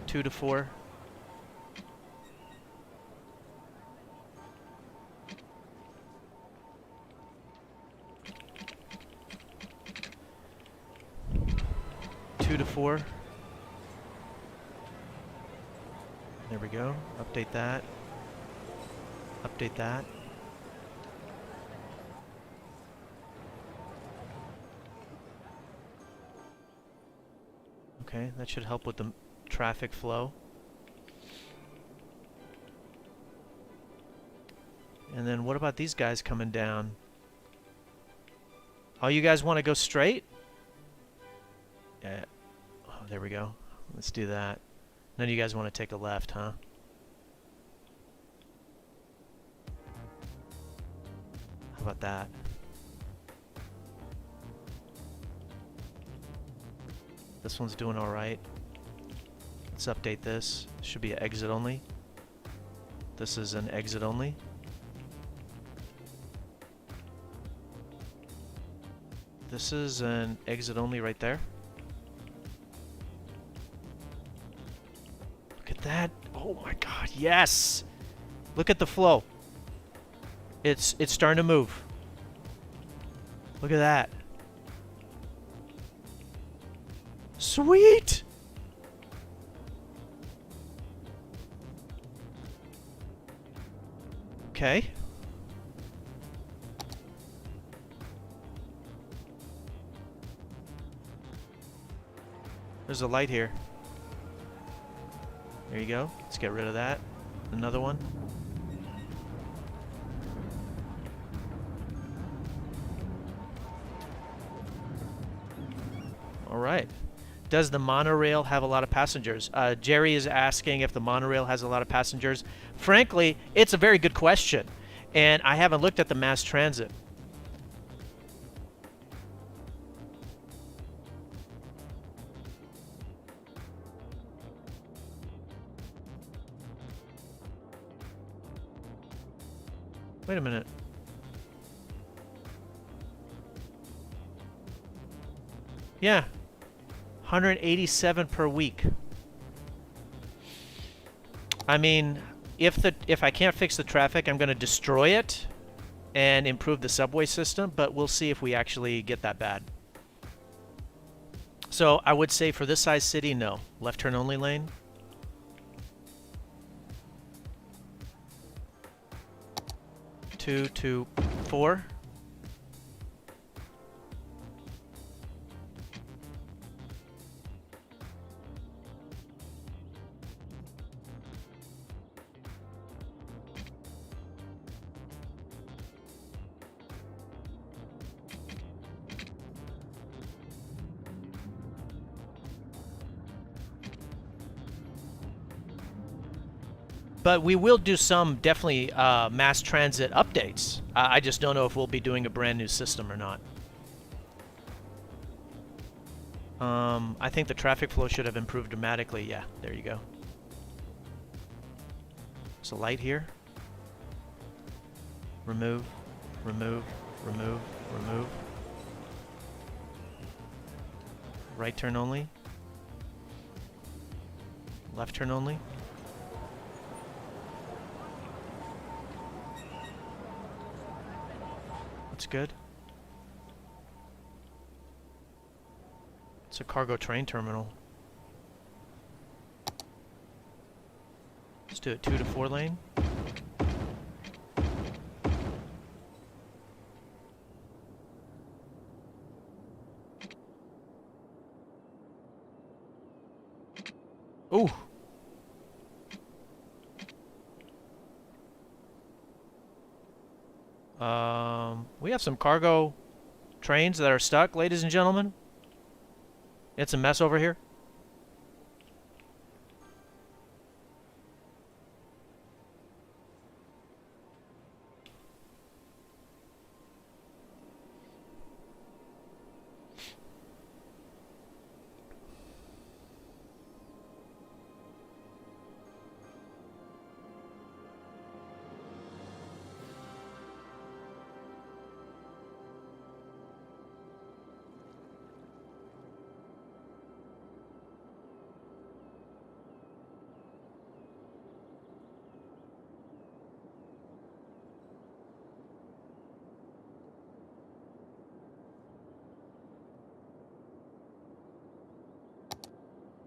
A: 2 to 4. Two to 4. There we go. Update that. Update that. Okay, that should help with the traffic flow. And then what about these guys coming down? Oh, you guys want to go straight? Yeah. Oh, there we go. Let's do that. None of you guys want to take a left, huh? How about that? This one's doing all right. Let's update this. Should be an exit only. This is an exit only. This is an exit only right there. Look at that. Oh my god, yes! Look at the flow. It's starting to move. Look at that. Sweet! Okay. There's a light here. There you go. Let's get rid of that. Another one. All right. Does the monorail have a lot of passengers? Jerry is asking if the monorail has a lot of passengers. Frankly, it's a very good question, and I haven't looked at the mass transit. Wait a minute. Yeah. 187 per week. I mean, if I can't fix the traffic, I'm going to destroy it and improve the subway system, but we'll see if we actually get that bad. So I would say for this size city, no. Left turn only lane. Two, 2, 4. But we will do some, definitely, mass transit updates. I just don't know if we'll be doing a brand new system or not. I think the traffic flow should have improved dramatically. Yeah, there you go. There's a light here. Remove, remove, remove, remove. Right turn only. Left turn only. That's good. It's a cargo train terminal. Let's do it 2 to 4 lane. Ooh. We have some cargo trains that are stuck, ladies and gentlemen. It's a mess over here.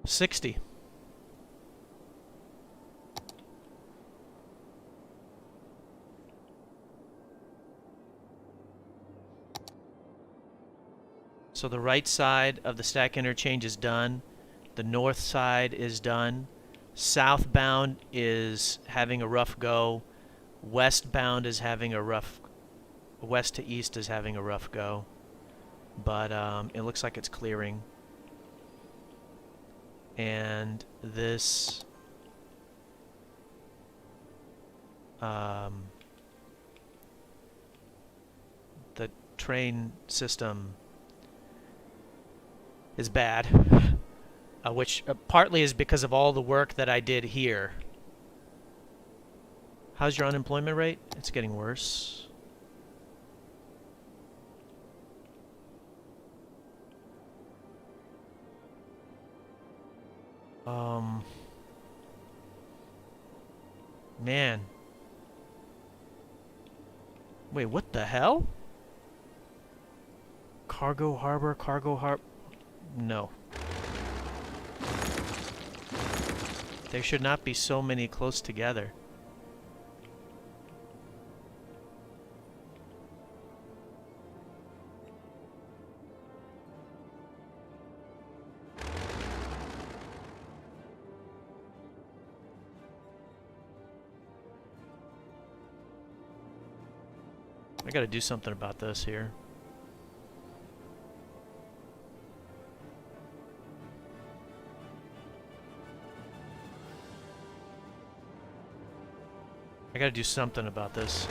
A: $60. So the right side of the stack interchange is done. The north side is done. Southbound is having a rough go. Westbound is having a rough... West to east is having a rough go. But it looks like it's clearing. And this... the train system is bad, which partly is because of all the work that I did here. How's your unemployment rate? It's getting worse. Man. Wait, what the hell? Cargo harbor. No. There should not be so many close together. I gotta do something about this here. I gotta do something about this.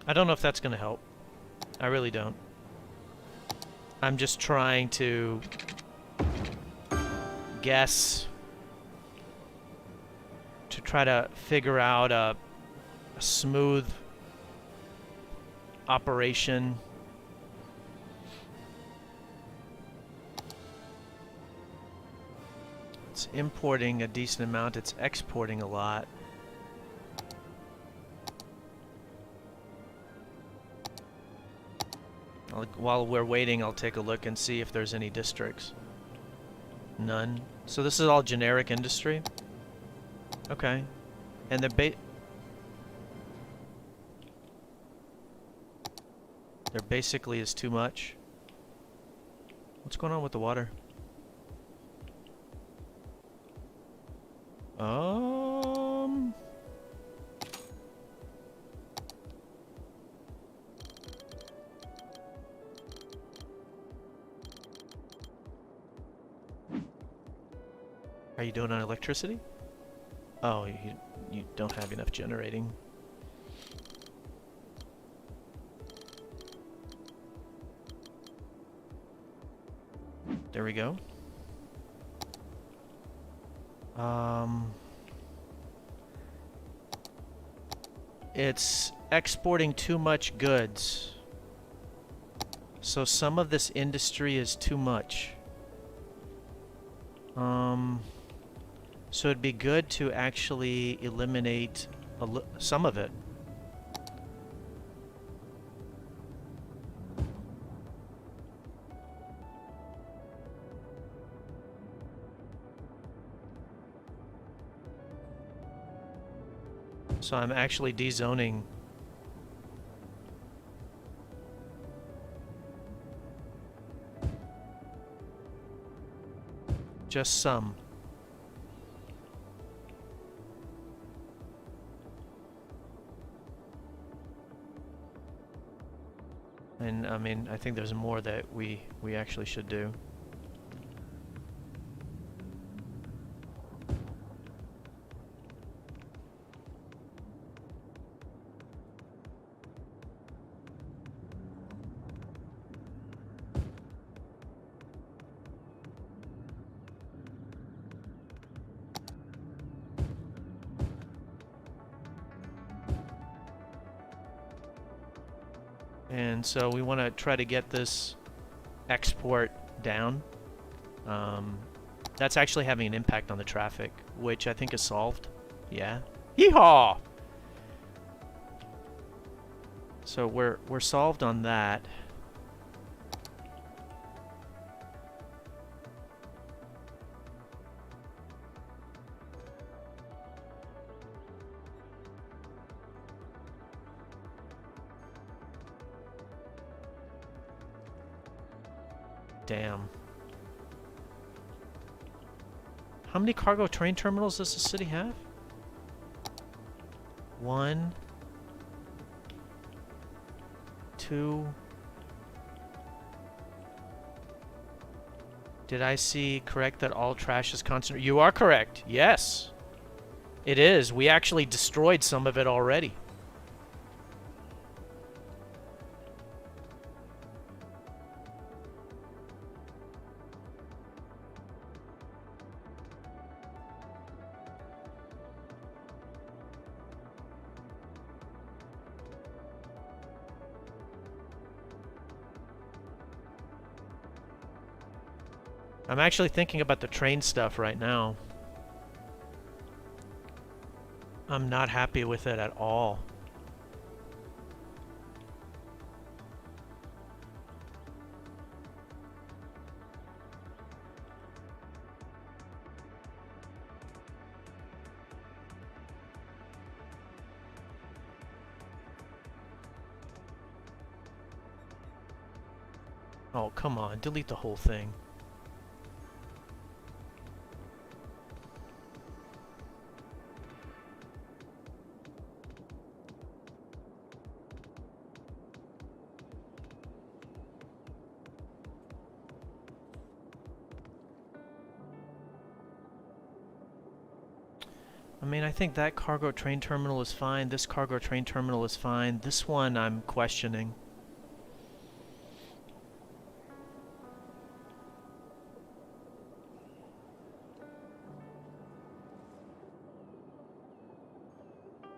A: I don't know if that's going to help. I really don't. I'm just trying to guess, to try to figure out a smooth operation. It's importing a decent amount. It's exporting a lot. While we're waiting, I'll take a look and see if there's any districts. None. So this is all generic industry? Okay. And there basically is too much. What's going on with the water? Are you doing on electricity? Oh, you don't have enough generating. There we go. It's exporting too much goods. So some of this industry is too much. So it'd be good to actually eliminate some of it. So I'm actually dezoning. Just some. And I mean, I think there's more that we actually should do. And so we want to try to get this export down. That's actually having an impact on the traffic, which I think is solved. Yeah. Yeehaw! So we're solved on that. Damn. How many cargo train terminals does the city have? 1, 2. Did I see correct that all trash is concentrated? You are correct. Yes. It is. We actually destroyed some of it already. I'm actually thinking about the train stuff right now. I'm not happy with it at all. Oh, come on. Delete the whole thing. I mean, I think that cargo train terminal is fine. This cargo train terminal is fine. This one I'm questioning.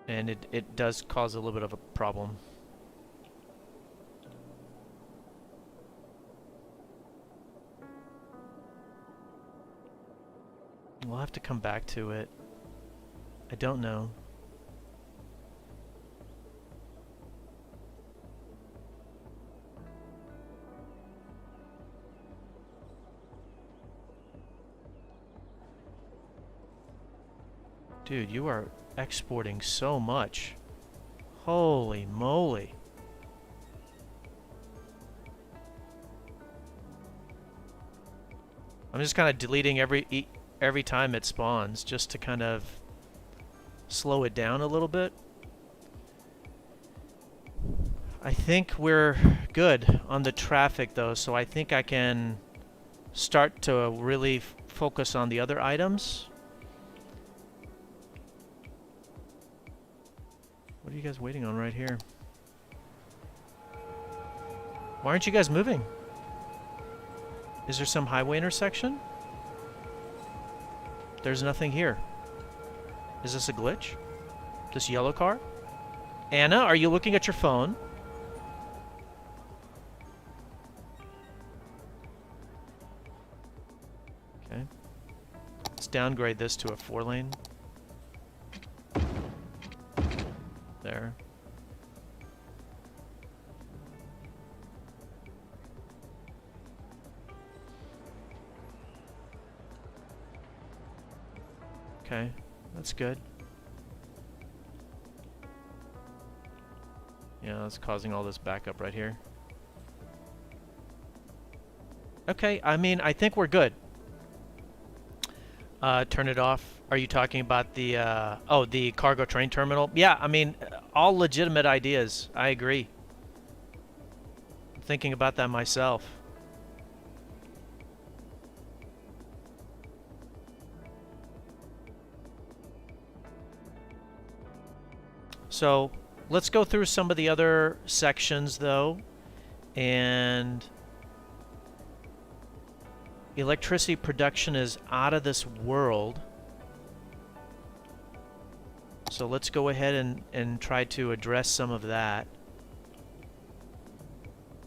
A: And it does cause a little bit of a problem. We'll have to come back to it. I don't know. Dude, you are exporting so much. Holy moly. I'm just kind of deleting every time it spawns just to kind of slow it down a little bit. I think we're good on the traffic though, so I think I can start to really focus on the other items. What are you guys waiting on right here? Why aren't you guys moving? Is there some highway intersection? There's nothing here. Is this a glitch? This yellow car? Anna, are you looking at your phone? Okay. Let's downgrade this to a 4-lane. There. Okay, that's good. Yeah, that's causing all this backup right here. Okay, I mean, I think we're good. Turn it off. Are you talking about the, oh, the cargo train terminal? Yeah, I mean, all legitimate ideas. I agree. I'm thinking about that myself. So, let's go through some of the other sections, though. And electricity production is out of this world. So let's go ahead and try to address some of that.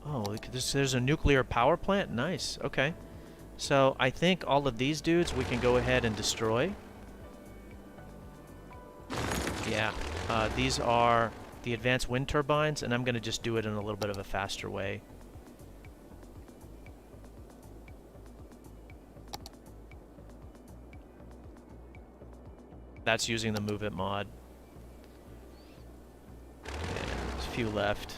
A: Oh, there's a nuclear power plant? Nice. Okay. So I think all of these dudes we can go ahead and destroy. Yeah. These are the advanced wind turbines, and I'm going to just do it in a little bit of a faster way. That's using the Move It mod. And there's a few left.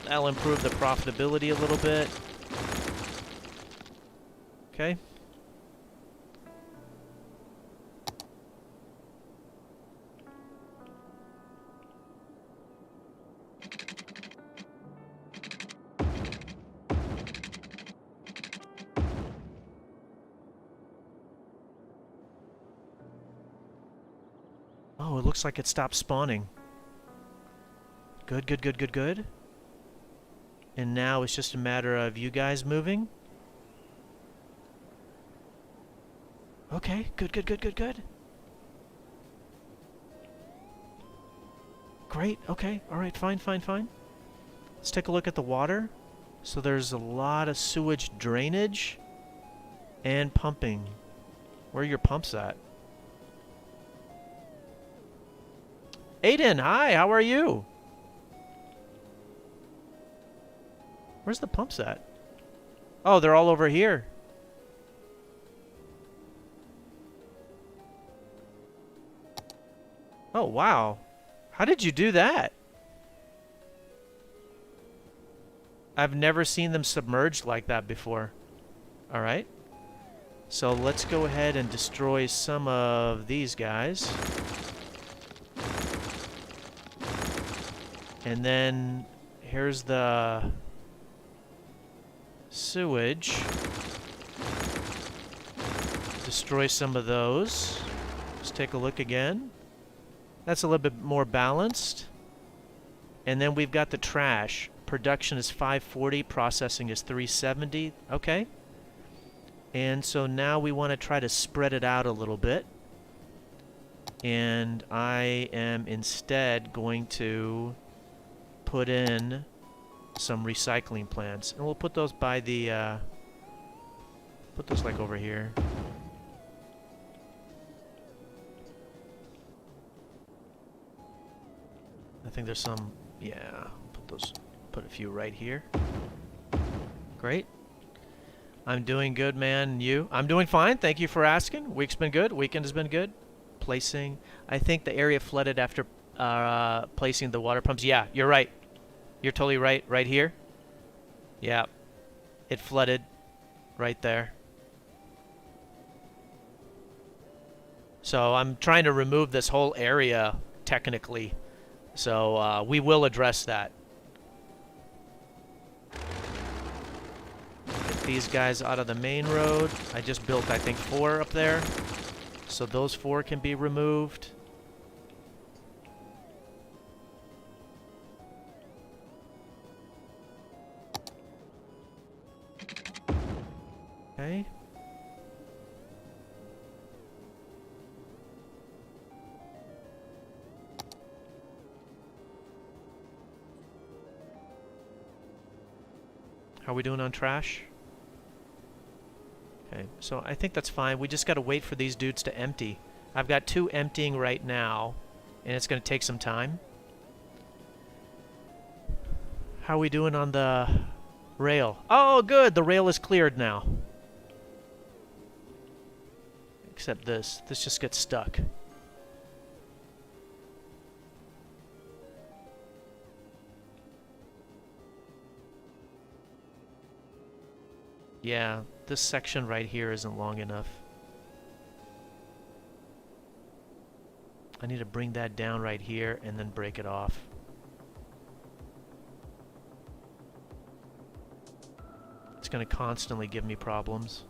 A: That'll improve the profitability a little bit. Okay. Oh, it looks like it stopped spawning. Good, good, good, good, good. And now it's just a matter of you guys moving. Okay, good, good, good, good, good. Great, okay, alright, fine, fine, fine. Let's take a look at the water. So there's a lot of sewage drainage and pumping. Where are your pumps at? Aiden, hi, how are you? Where's the pumps at? Oh, they're all over here. Oh, wow. How did you do that? I've never seen them submerged like that before. All right. So let's go ahead and destroy some of these guys. And then here's the sewage. Destroy some of those. Let's take a look again. That's a little bit more balanced. And then we've got the trash. Production is 540, processing is 370. Okay. And so now we want to try to spread it out a little bit. And I am instead going to put in some recycling plants. And we'll put those by the, put those like over here. I think there's some, yeah, put a few right here. Great. I'm doing good, man. And you? I'm doing fine. Thank you for asking. Week's been good. Weekend has been good. Placing. I think the area flooded after placing the water pumps. Yeah, you're right. You're totally right. Right here. Yeah. It flooded right there. So I'm trying to remove this whole area technically. So we will address that. Get these guys out of the main road. I just built, I think, 4 up there. So those 4 can be removed. Okay. How are we doing on trash? Okay, so I think that's fine. We just got to wait for these dudes to empty. I've got 2 emptying right now, and it's going to take some time. How are we doing on the rail? Oh, good. The rail is cleared now. Except this. This just gets stuck. Yeah, this section right here isn't long enough. I need to bring that down right here and then break it off. It's going to constantly give me problems.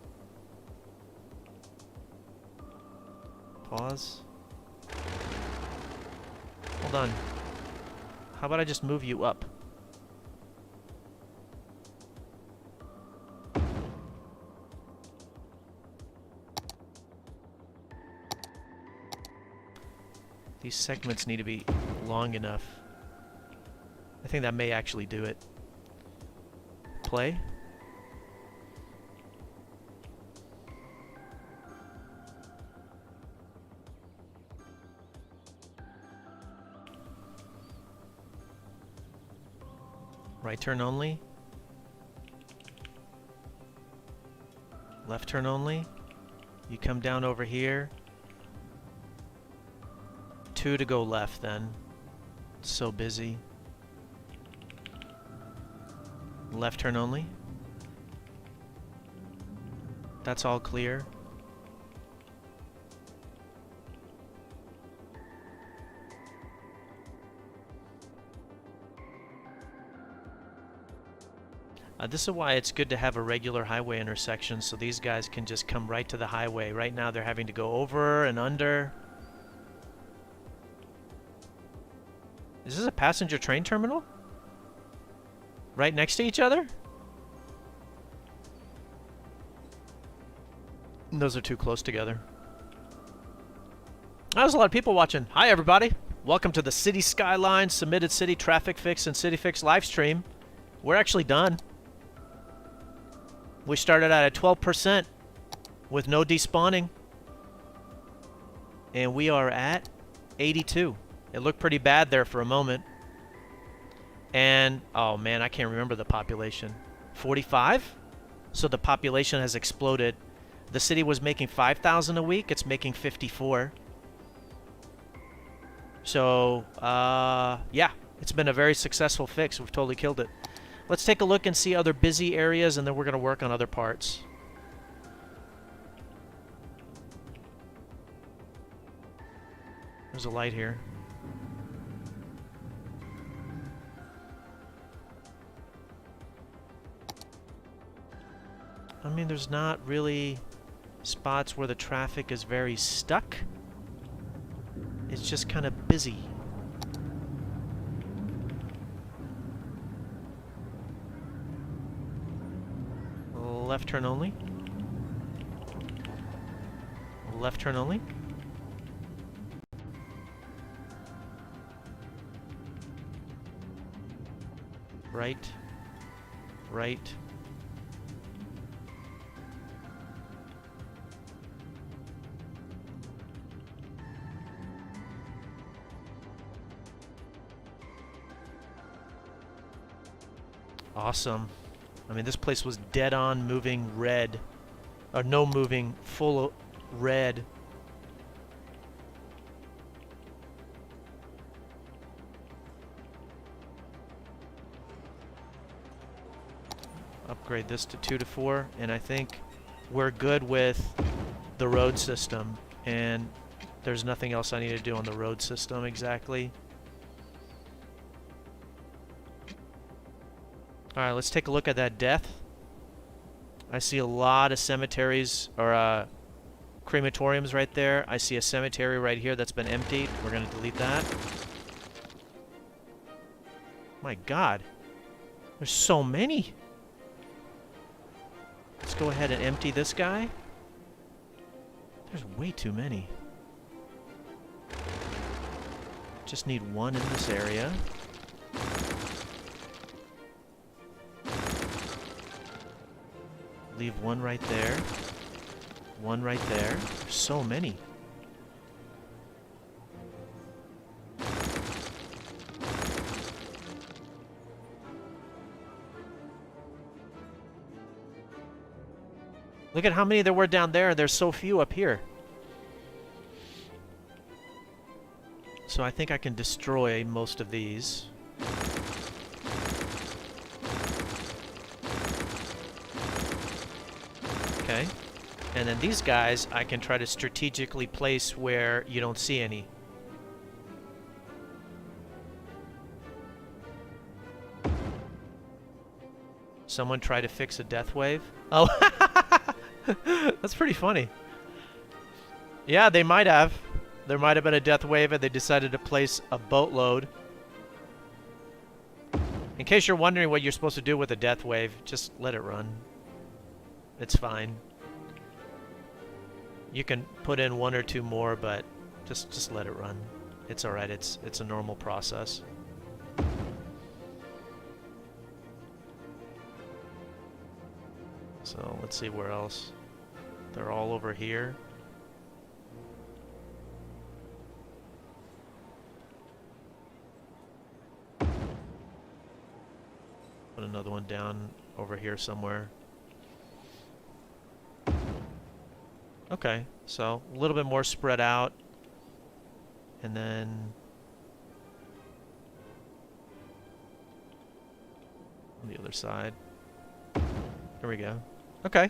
A: Pause. Hold on. How about I just move you up? These segments need to be long enough. I think that may actually do it. Play. Right turn only. Left turn only. You come down over here. 2 to go left then. It's so busy. Left turn only. That's all clear. This is why it's good to have a regular highway intersection so these guys can just come right to the highway. Right now they're having to go over and under. Is this a passenger train terminal? Right next to each other? Those are too close together. There's a lot of people watching. Hi, everybody. Welcome to the Cities Skylines Submitted City Traffic Fix and City Fix live stream. We're actually done. We started out at 12% with no despawning. And we are at 82. It looked pretty bad there for a moment. And, oh man, I can't remember the population. 45? So the population has exploded. The city was making 5,000 a week. It's making 54. So, yeah, it's been a very successful fix. We've totally killed it. Let's take a look and see other busy areas, and then we're going to work on other parts. There's a light here. I mean, there's not really spots where the traffic is very stuck. It's just kind of busy. Left turn only. Left turn only. Right. Right. Awesome. I mean, this place was dead on moving red. Or no moving, full of red. Upgrade this to 2 to 4, and I think we're good with the road system. And there's nothing else I need to do on the road system exactly. Alright, let's take a look at that death. I see a lot of cemeteries, or crematoriums right there. I see a cemetery right here that's been emptied. We're going to delete that. My God. There's so many. Let's go ahead and empty this guy. There's way too many. Just need one in this area. Leave one right there. One right there. There's so many. Look at how many there were down there, and there's so few up here. So I think I can destroy most of these. Okay. And then these guys I can try to strategically place where you don't see any. Someone try to fix a death wave? Oh, that's pretty funny. Yeah, they might have. There might have been a death wave and they decided to place a boatload. In case you're wondering what you're supposed to do with a death wave, just let it run. It's fine. You can put in one or two more, but just let it run. It's alright, it's a normal process. So let's see where else. They're all over here. Put another one down over here somewhere. Okay, so a little bit more spread out. And then on the other side. There we go. Okay.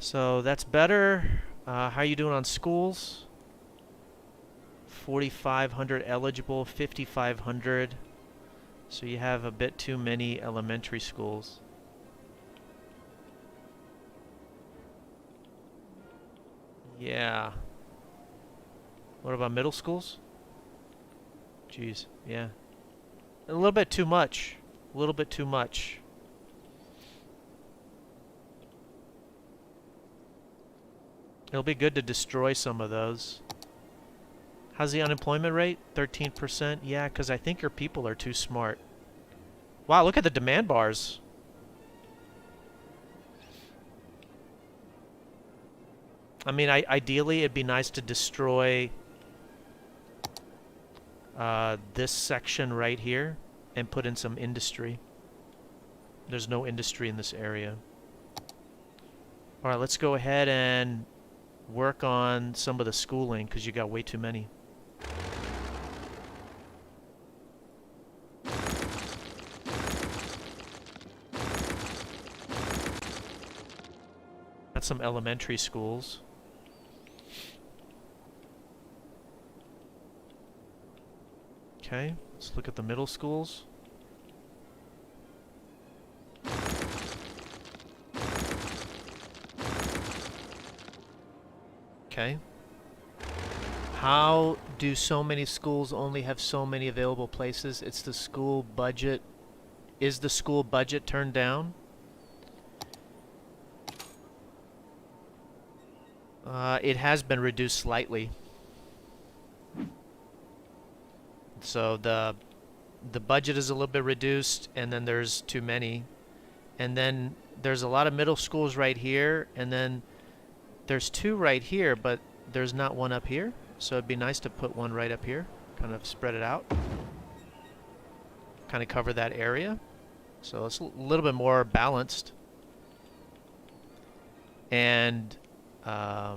A: So that's better. How are you doing on schools? 4,500 eligible, 5,500. So you have a bit too many elementary schools. Yeah. What about middle schools? Jeez, yeah. A little bit too much. A little bit too much. It'll be good to destroy some of those. How's the unemployment rate? 13%. Yeah, because I think your people are too smart. Wow, look at the demand bars. I mean, ideally, it'd be nice to destroy this section right here and put in some industry. There's no industry in this area. All right, let's go ahead and work on some of the schooling because you got way too many. That's some elementary schools. Okay, let's look at the middle schools. Okay. How do so many schools only have so many available places? It's the school budget. Is the school budget turned down? It has been reduced slightly. So the budget is a little bit reduced, and then there's too many. And then there's a lot of middle schools right here, and then there's two right here, but there's not one up here. So it'd be nice to put one right up here, kind of spread it out, kind of cover that area. So it's a little bit more balanced. And I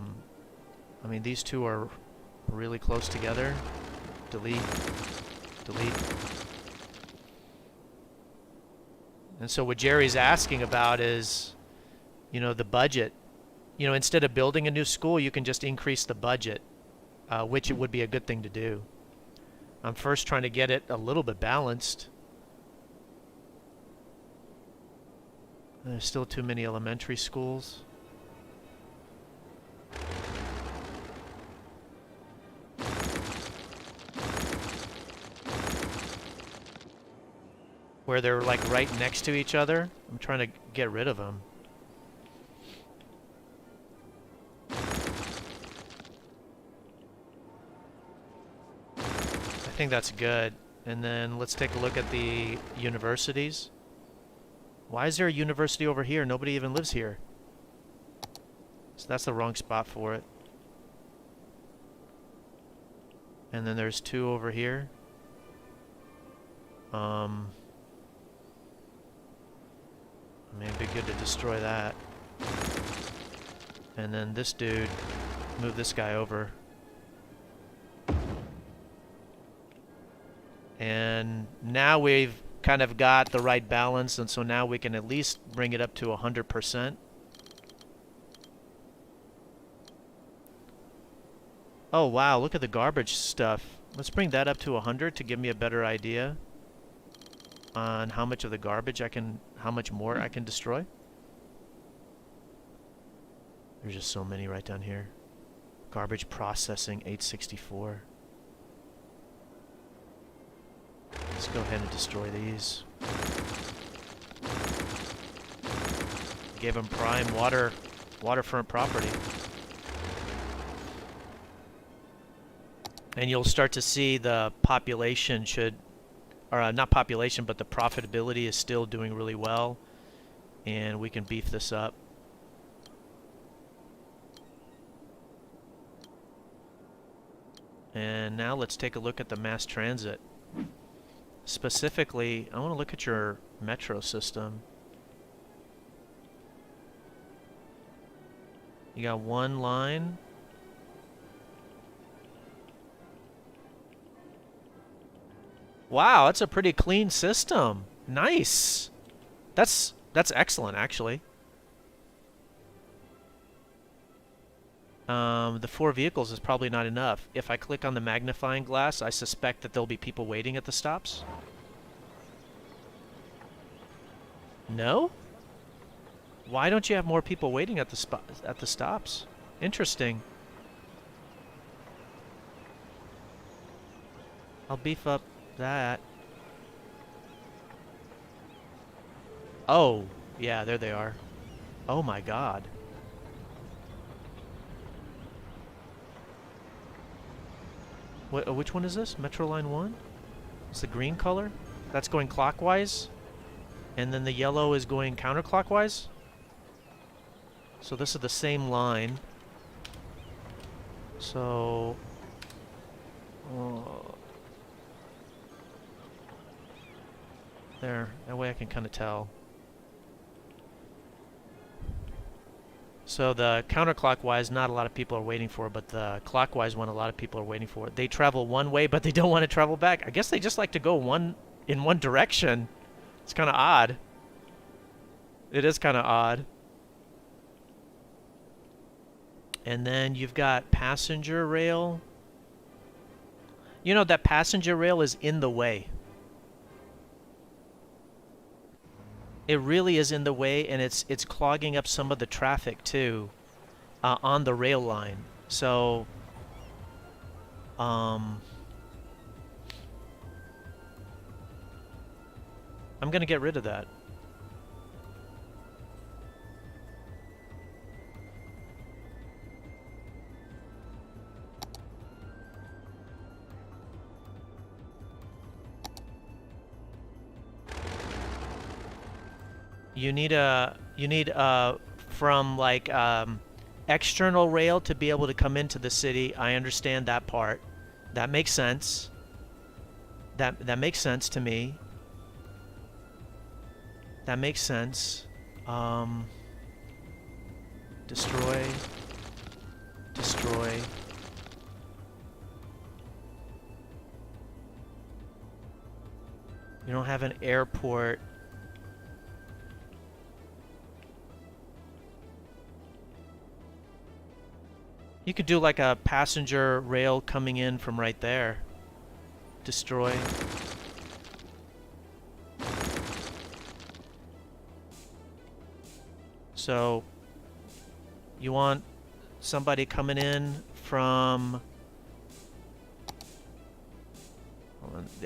A: mean, these two are really close together. Delete, delete. And so what Jerry's asking about is, you know, the budget. You know, instead of building a new school, you can just increase the budget, which it would be a good thing to do. I'm first trying to get it a little bit balanced. There's still too many elementary schools. Where they're like right next to each other. I'm trying to get rid of them. I think that's good. And then let's take a look at the universities. Why is there a university over here? Nobody even lives here. So that's the wrong spot for it. And then there's two over here. I mean, it'd be good to destroy that. And then this dude, move this guy over. And now we've kind of got the right balance, and so now we can at least bring it up to 100%. Oh wow, look at the garbage stuff. Let's bring that up to 100 to give me a better idea on how much of the garbage how much more I can destroy. There's just so many right down here. Garbage processing, 864. Let's go ahead and destroy these. Give them prime waterfront property. And you'll start to see the population not population, but the profitability is still doing really well. And we can beef this up. And now let's take a look at the mass transit. Specifically, I want to look at your metro system. You got one line. Wow, that's a pretty clean system. Nice. That's excellent, actually. The 4 vehicles is probably not enough. If I click on the magnifying glass, I suspect that there'll be people waiting at the stops. No? Why don't you have more people waiting at the stops? Interesting. I'll beef up that. Oh, yeah, there they are. Oh my god. Which one is this? Metro Line 1? It's the green color? That's going clockwise? And then the yellow is going counterclockwise? So this is the same line. So... there. That way I can kind of tell. So the counterclockwise, not a lot of people are waiting for, but the clockwise one, a lot of people are waiting for. They travel one way, but they don't want to travel back. I guess they just like to go in one direction. It's kind of odd. It is kind of odd. And then you've got passenger rail. You know, that passenger rail is in the way. It really is in the way, and it's clogging up some of the traffic too on the rail line. So I'm gonna get rid of that. You need from like external rail to be able to come into the city. I understand that part. That makes sense. That makes sense to me. That makes sense. Destroy. Destroy. You don't have an airport. You could do like a passenger rail coming in from right there. Destroy. So you want somebody coming in from...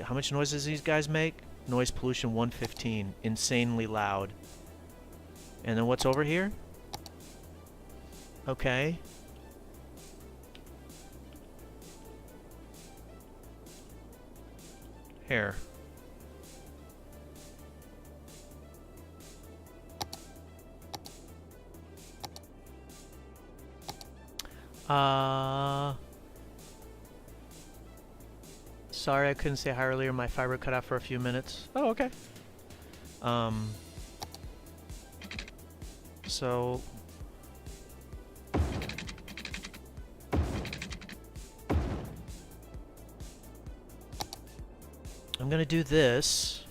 A: How much noise does these guys make? Noise pollution 115. Insanely loud. And then what's over here? Okay. Here. Sorry I couldn't say hi earlier. My fiber cut out for a few minutes. Oh, okay. So... I'm gonna do this.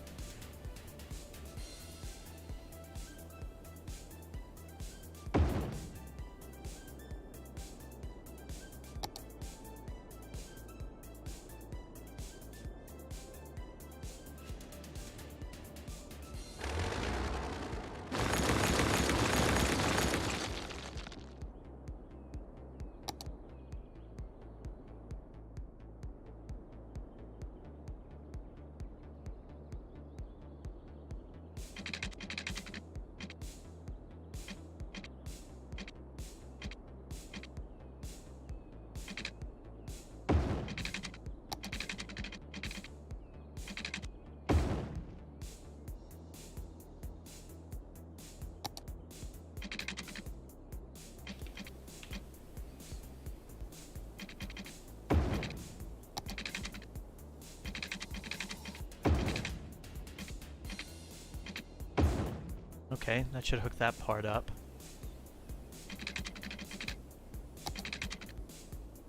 A: Okay, that should hook that part up.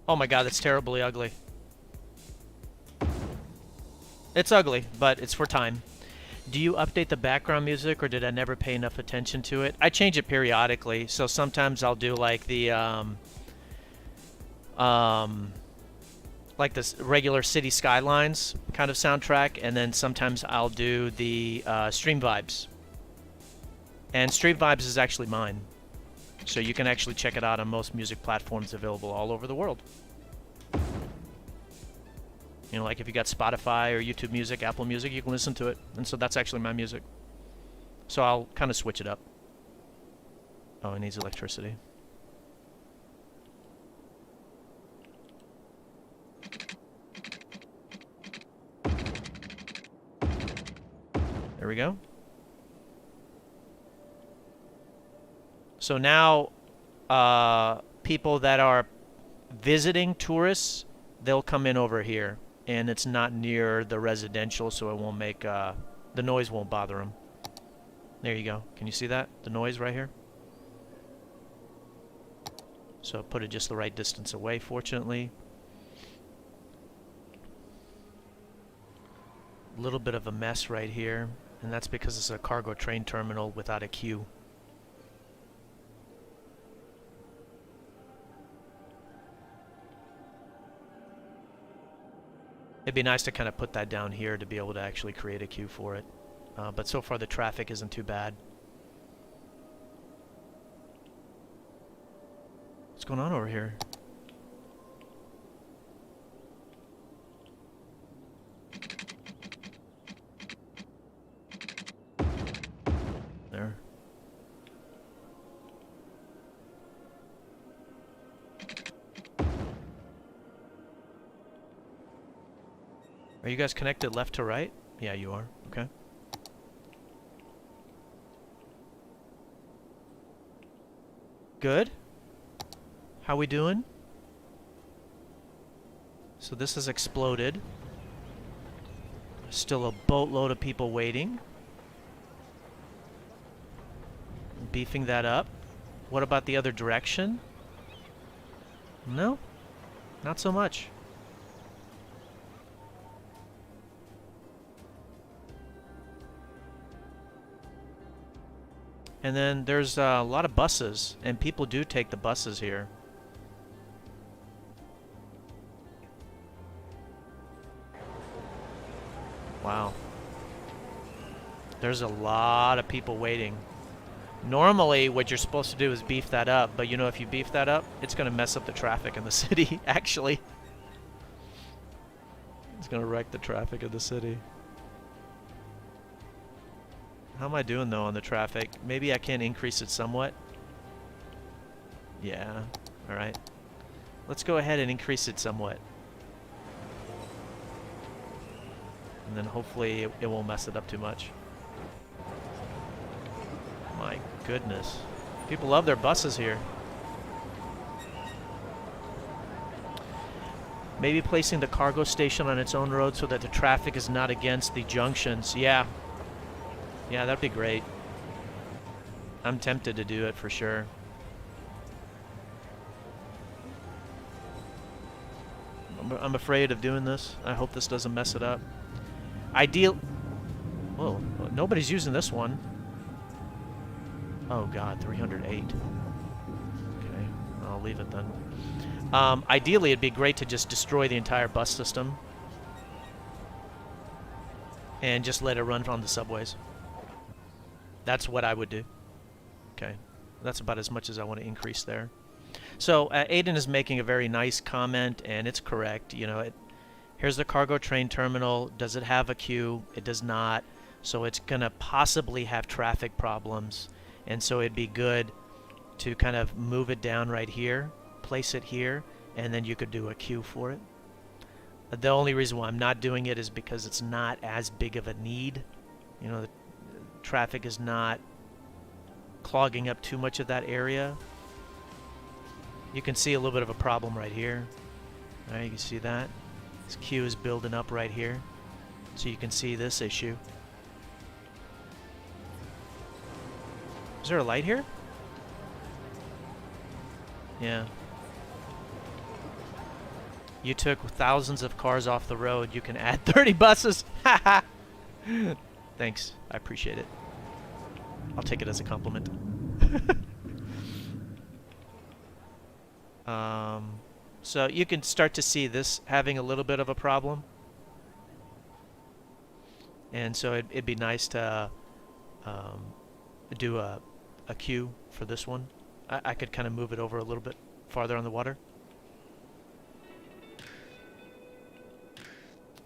A: Oh my god, that's terribly ugly. It's ugly, but it's for time. Do you update the background music, or did I never pay enough attention to it? I change it periodically, so sometimes I'll do like the like this regular Cities Skylines kind of soundtrack, and then sometimes I'll do the Stream Vibes. And Stream Vibes is actually mine, so you can actually check it out on most music platforms available all over the world. You know, like if you got Spotify or YouTube Music, Apple Music, you can listen to it. And so that's actually my music. So I'll kind of switch it up. Oh, it needs electricity. There we go. So now people that are visiting tourists, they'll come in over here. And it's not near the residential, so it won't make... the noise won't bother them. There you go. Can you see that? The noise right here? So put it just the right distance away, fortunately. A little bit of a mess right here, and that's because it's a cargo train terminal without a queue. It'd be nice to kind of put that down here to be able to actually create a queue for it. But so far the traffic isn't too bad. What's going on over here? There. Are you guys connected left to right? Yeah, you are. Okay. Good. How we doing? So this has exploded. Still a boatload of people waiting. Beefing that up. What about the other direction? No? Not so much. And then there's a lot of buses, and people do take the buses here. Wow. There's a lot of people waiting. Normally, what you're supposed to do is beef that up, but you know, if you beef that up, it's going to mess up the traffic in the city, actually. It's going to wreck the traffic of the city. How am I doing, though, on the traffic? Maybe I can increase it somewhat. Yeah. Alright. Let's go ahead and increase it somewhat. And then hopefully it won't mess it up too much. My goodness. People love their buses here. Maybe placing the cargo station on its own road so that the traffic is not against the junctions. Yeah. Yeah, that'd be great. I'm tempted to do it for sure. I'm afraid of doing this. I hope this doesn't mess it up. Whoa, nobody's using this one. Oh god, 308. Okay, I'll leave it then. Ideally, it'd be great to just destroy the entire bus system and just let it run on the subways. That's what I would do. Okay, that's about as much as I want to increase there. So Aiden is making a very nice comment, and it's correct. You know, here's the cargo train terminal. Does it have a queue? It does not. So it's going to possibly have traffic problems. And so it'd be good to kind of move it down right here, place it here, and then you could do a queue for it. The only reason why I'm not doing it is because it's not as big of a need. You know, the traffic is not clogging up too much of that area. You can see a little bit of a problem right here. All right, you can see that. This queue is building up right here. So you can see this issue. Is there a light here? Yeah. You took thousands of cars off the road. You can add 30 buses. Haha. Thanks. I appreciate it. I'll take it as a compliment. So you can start to see this having a little bit of a problem. And so it'd be nice to do a queue for this one. I could kind of move it over a little bit farther on the water.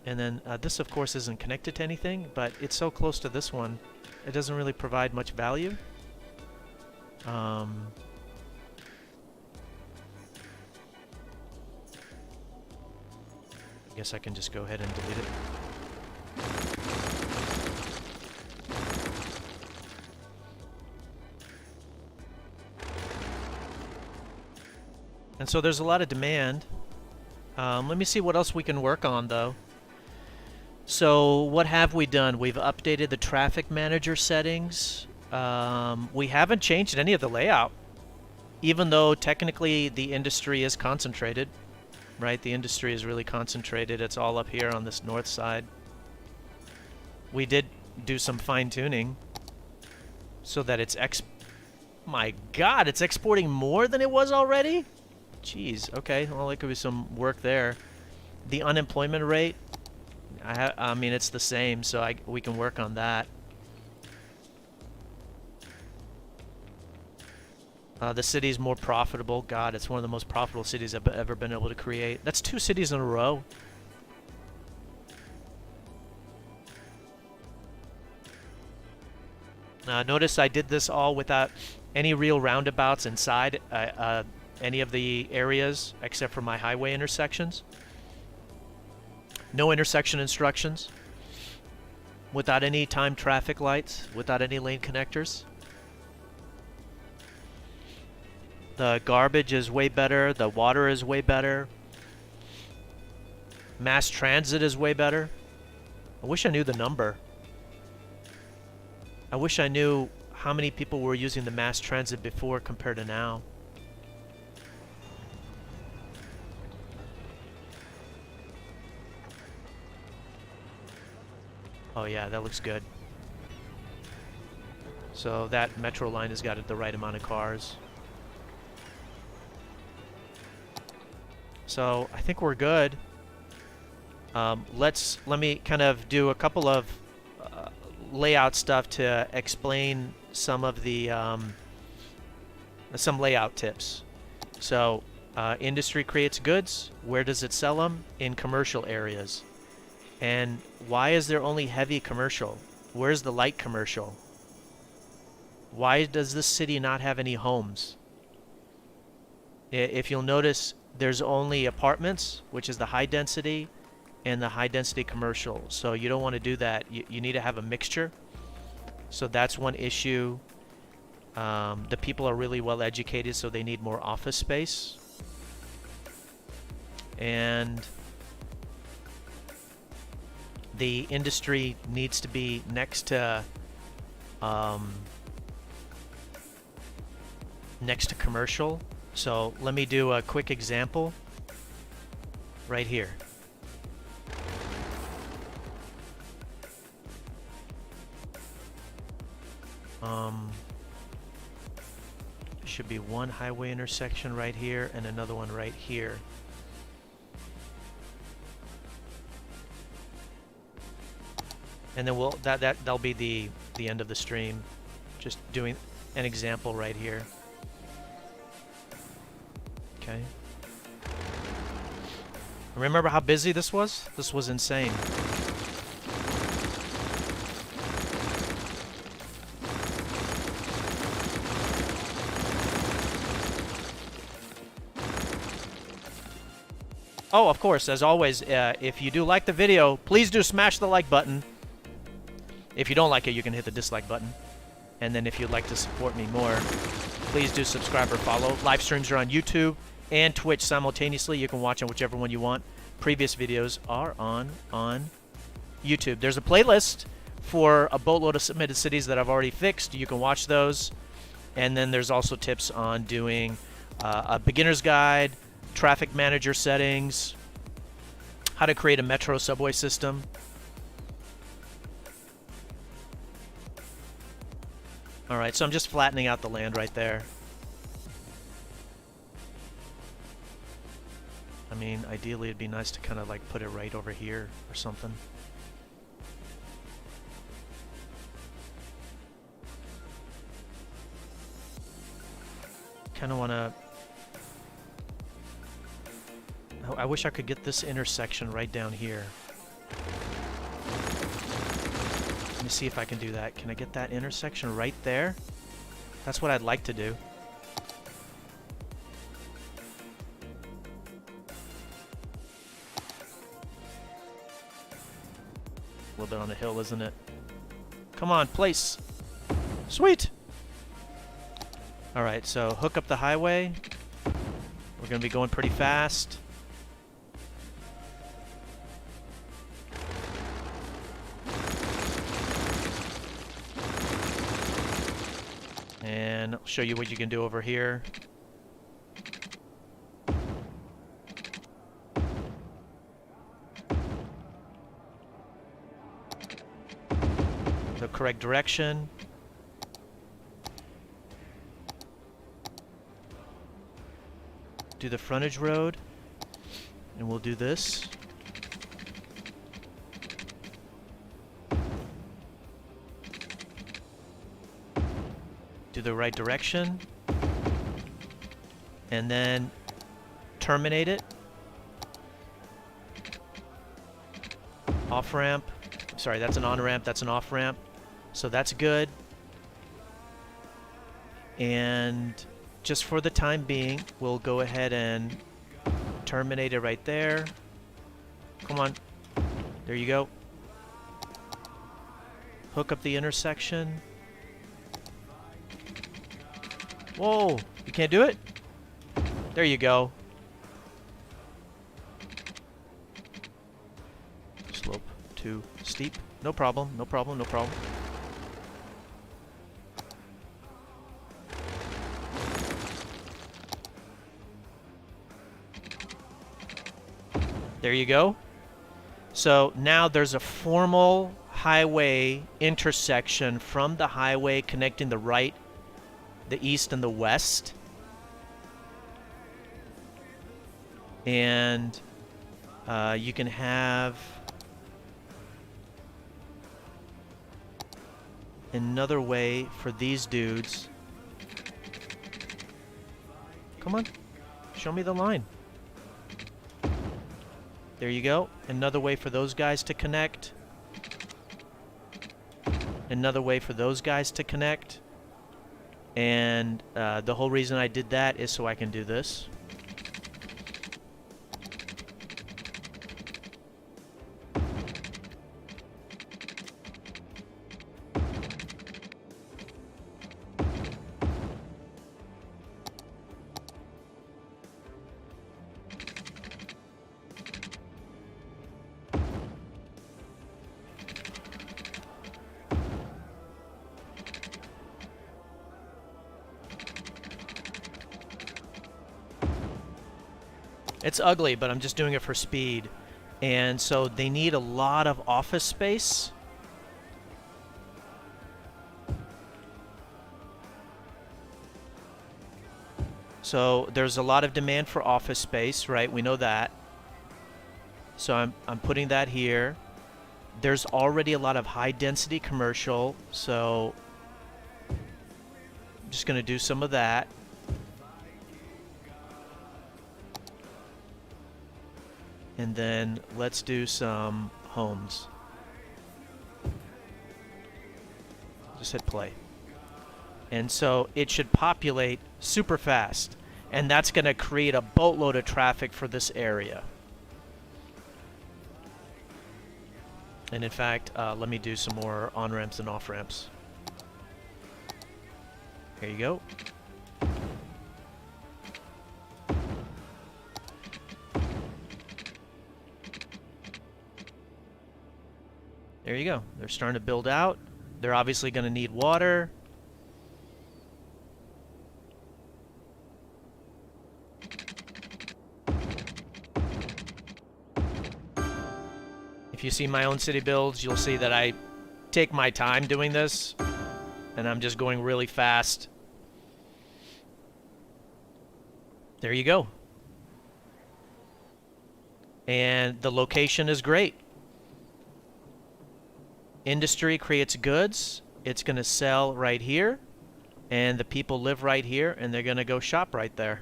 A: And then this, of course, isn't connected to anything, but it's so close to this one, it doesn't really provide much value. I guess I can just go ahead and delete it. And so there's a lot of demand. Let me see what else we can work on, though. So what have we done? We've updated the traffic manager settings. We haven't changed any of the layout, even though technically the industry is concentrated, right? The industry is really concentrated. It's all up here on this north side. We did do some fine-tuning so that it's my God, it's exporting more than it was already? Jeez, okay, well, there could be some work there. The unemployment rate, I mean, it's the same, so we can work on that. The city's more profitable. God, it's one of the most profitable cities I've ever been able to create. That's 2 cities in a row. Notice I did this all without any real roundabouts inside any of the areas except for my highway intersections. No intersection instructions. Without any timed traffic lights. Without any lane connectors. The garbage is way better. The water is way better. Mass transit is way better. I wish I knew the number. I wish I knew how many people were using the mass transit before compared to now. Oh yeah, that looks good. So that metro line has got the right amount of cars. So I think we're good. Let me kind of do a couple of layout stuff to explain some of the some layout tips. So industry creates goods. Where does it sell them? In commercial areas. And why is there only heavy commercial? Where's the light commercial? Why does this city not have any homes? If you'll notice, there's only apartments, which is the high density, and the high density commercial. So you don't want to do that. You need to have a mixture. So that's one issue. The people are really well educated, so they need more office space. And the industry needs to be next to commercial. So let me do a quick example right here. Should be one highway intersection right here and another one right here. And then that'll be the end of the stream. Just doing an example right here. Okay. Remember how busy this was? This was insane. Oh, of course, as always, if you do like the video, please do smash the like button. If you don't like it, you can hit the dislike button. And then if you'd like to support me more, please do subscribe or follow. Live streams are on YouTube and Twitch simultaneously. You can watch on whichever one you want. Previous videos are on YouTube. There's a playlist for a boatload of submitted cities that I've already fixed. You can watch those. And then there's also tips on doing a beginner's guide, traffic manager settings, how to create a metro subway system. Alright, so I'm just flattening out the land right there. I mean, ideally it'd be nice to kind of like put it right over here or something. Kind of want to... I wish I could get this intersection right down here. Let me see if I can do that. Can I get that intersection right there? That's what I'd like to do. A little bit on the hill, isn't it? Come on, place. Sweet! Alright, so hook up the highway. We're going to be going pretty fast. And I'll show you what you can do over here. The correct direction. Do the frontage road. And we'll do this. Do the right direction. And then terminate it. Off ramp. Sorry, that's an on ramp, that's an off ramp. So that's good. And just for the time being, we'll go ahead and terminate it right there. Come on. There you go. Hook up the intersection. Whoa, you can't do it? There you go. Slope too steep. No problem, no problem, no problem. There you go. So now there's a formal highway intersection from the highway connecting the right, the east, and the west. And you can have another way for these dudes. Come on, show me the line. There you go. Another way for those guys to connect. Another way for those guys to connect. And the whole reason I did that is so I can do this. It's ugly, but I'm just doing it for speed. And so they need a lot of office space. So there's a lot of demand for office space, right? We know that. So I'm putting that here. There's already a lot of high density commercial, so I'm just going to do some of that. And then let's do some homes. Just hit play. And so it should populate super fast. And that's going to create a boatload of traffic for this area. And in fact, let me do some more on-ramps and off-ramps. Here you go. There you go. They're starting to build out. They're obviously going to need water. If you see my own city builds, you'll see that I take my time doing this, and I'm just going really fast. There you go. And the location is great. Industry creates goods. It's going to sell right here, and the people live right here, and they're going to go shop right there.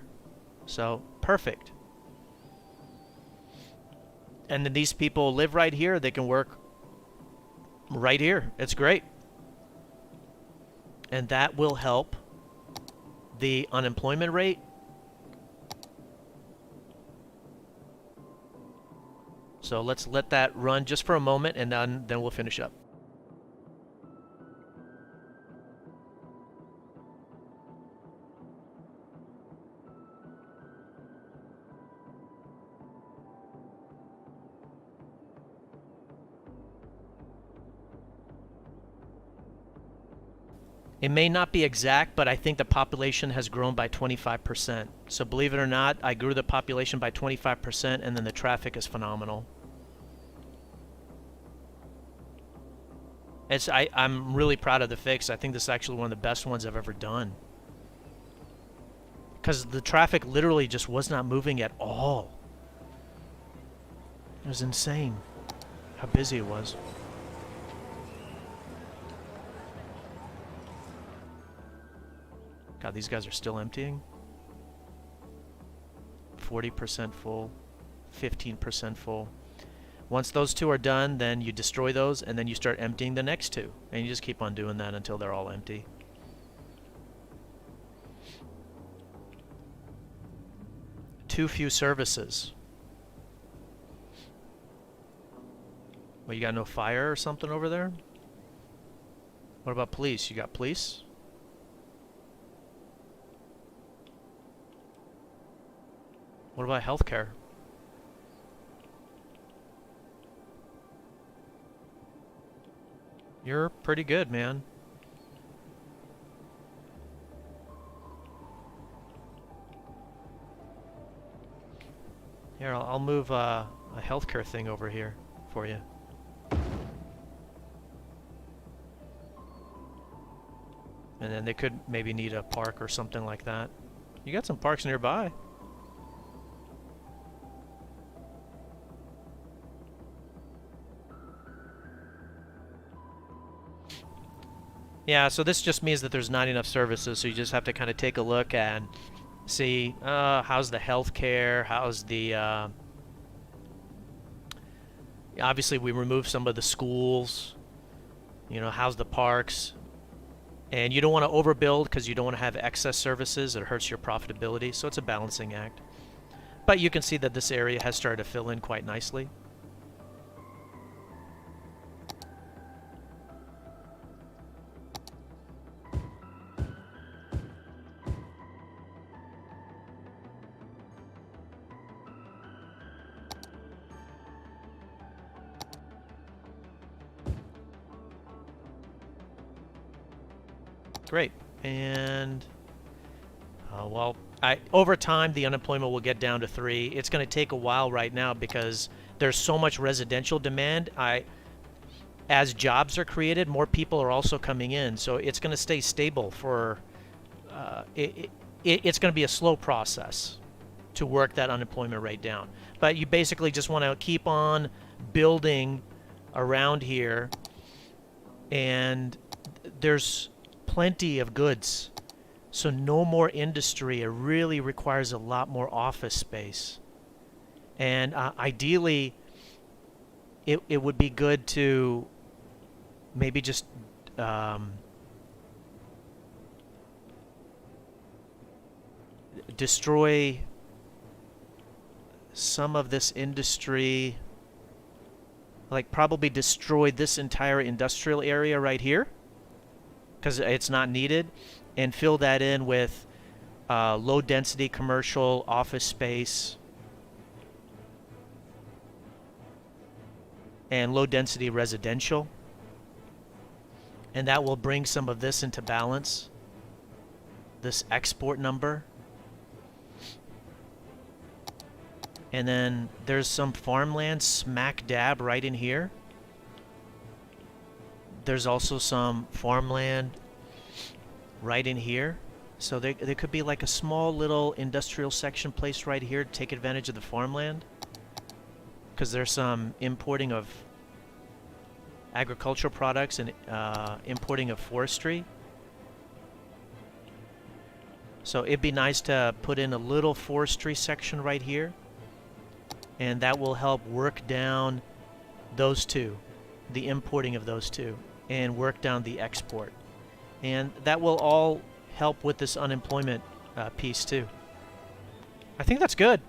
A: So, perfect. And then these people live right here. They can work right here. It's great. And that will help the unemployment rate. So let's let that run just for a moment, and then we'll finish up. It may not be exact, but I think the population has grown by 25%. So believe it or not, I grew the population by 25%, and then the traffic is phenomenal. I'm really proud of the fix. I think this is actually one of the best ones I've ever done. Because the traffic literally just was not moving at all. It was insane how busy it was. God, these guys are still emptying. 40% full, 15% full. Once those two are done, then you destroy those, and then you start emptying the next two. And you just keep on doing that until they're all empty. Too few services. Well, you got no fire or something over there? What about police? You got police? What about healthcare? You're pretty good, man. Here, I'll move a healthcare thing over here for you. And then they could maybe need a park or something like that. You got some parks nearby. Yeah, so this just means that there's not enough services, so you just have to kind of take a look and see how's the healthcare, how's the... obviously, we removed some of the schools. You know, how's the parks? And you don't want to overbuild because you don't want to have excess services. It hurts your profitability, so it's a balancing act. But you can see that this area has started to fill in quite nicely. Great. And well, over time the unemployment will get down to 3. It's going to take a while right now because there's so much residential demand. As jobs are created, more people are also coming in, so it's going to stay stable for it's going to be a slow process to work that unemployment rate down. But you basically just want to keep on building around here, and there's plenty of goods, so no more industry. It really requires a lot more office space, and ideally it would be good to maybe just destroy some of this industry, like probably destroy this entire industrial area right here because it's not needed, and fill that in with low density commercial office space and low density residential, and that will bring some of this into balance, this export number. And then there's some farmland smack dab right in here. There's also some farmland right in here. So there could be like a small little industrial section placed right here to take advantage of the farmland, because there's some importing of agricultural products and importing of forestry. So it'd be nice to put in a little forestry section right here, and that will help work down those two, the importing of those two, and work down the export. And that will all help with this unemployment piece too. I think that's good.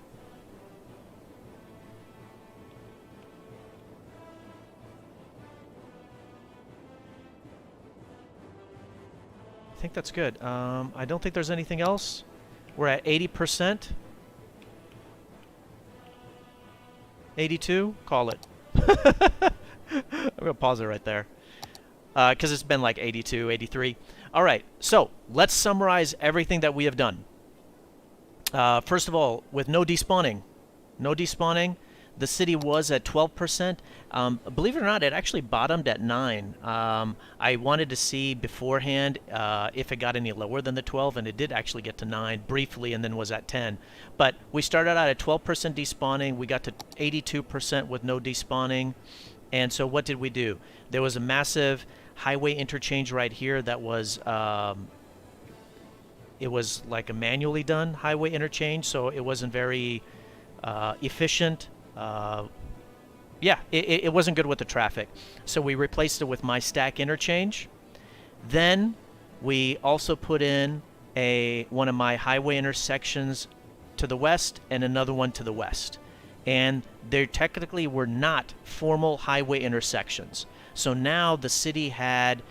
A: I think that's good. I don't think there's anything else. We're at 80%. 82? Call it. I'm going to pause it right there. because it's been like 82, 83. All right, so let's summarize everything that we have done. First of all, with no despawning, the city was at 12%. Believe it or not, it actually bottomed at 9. I wanted to see beforehand if it got any lower than the 12, and it did actually get to 9 briefly and then was at 10. But we started out at 12% despawning. We got to 82% with no despawning. And so what did we do? There was a massive highway interchange right here that was... it was like a manually done highway interchange, so it wasn't very efficient. Yeah, it wasn't good with the traffic. So we replaced it with my stack interchange. Then we also put in one of my highway intersections to the west and another one to the west. And they technically were not formal highway intersections. So now the city had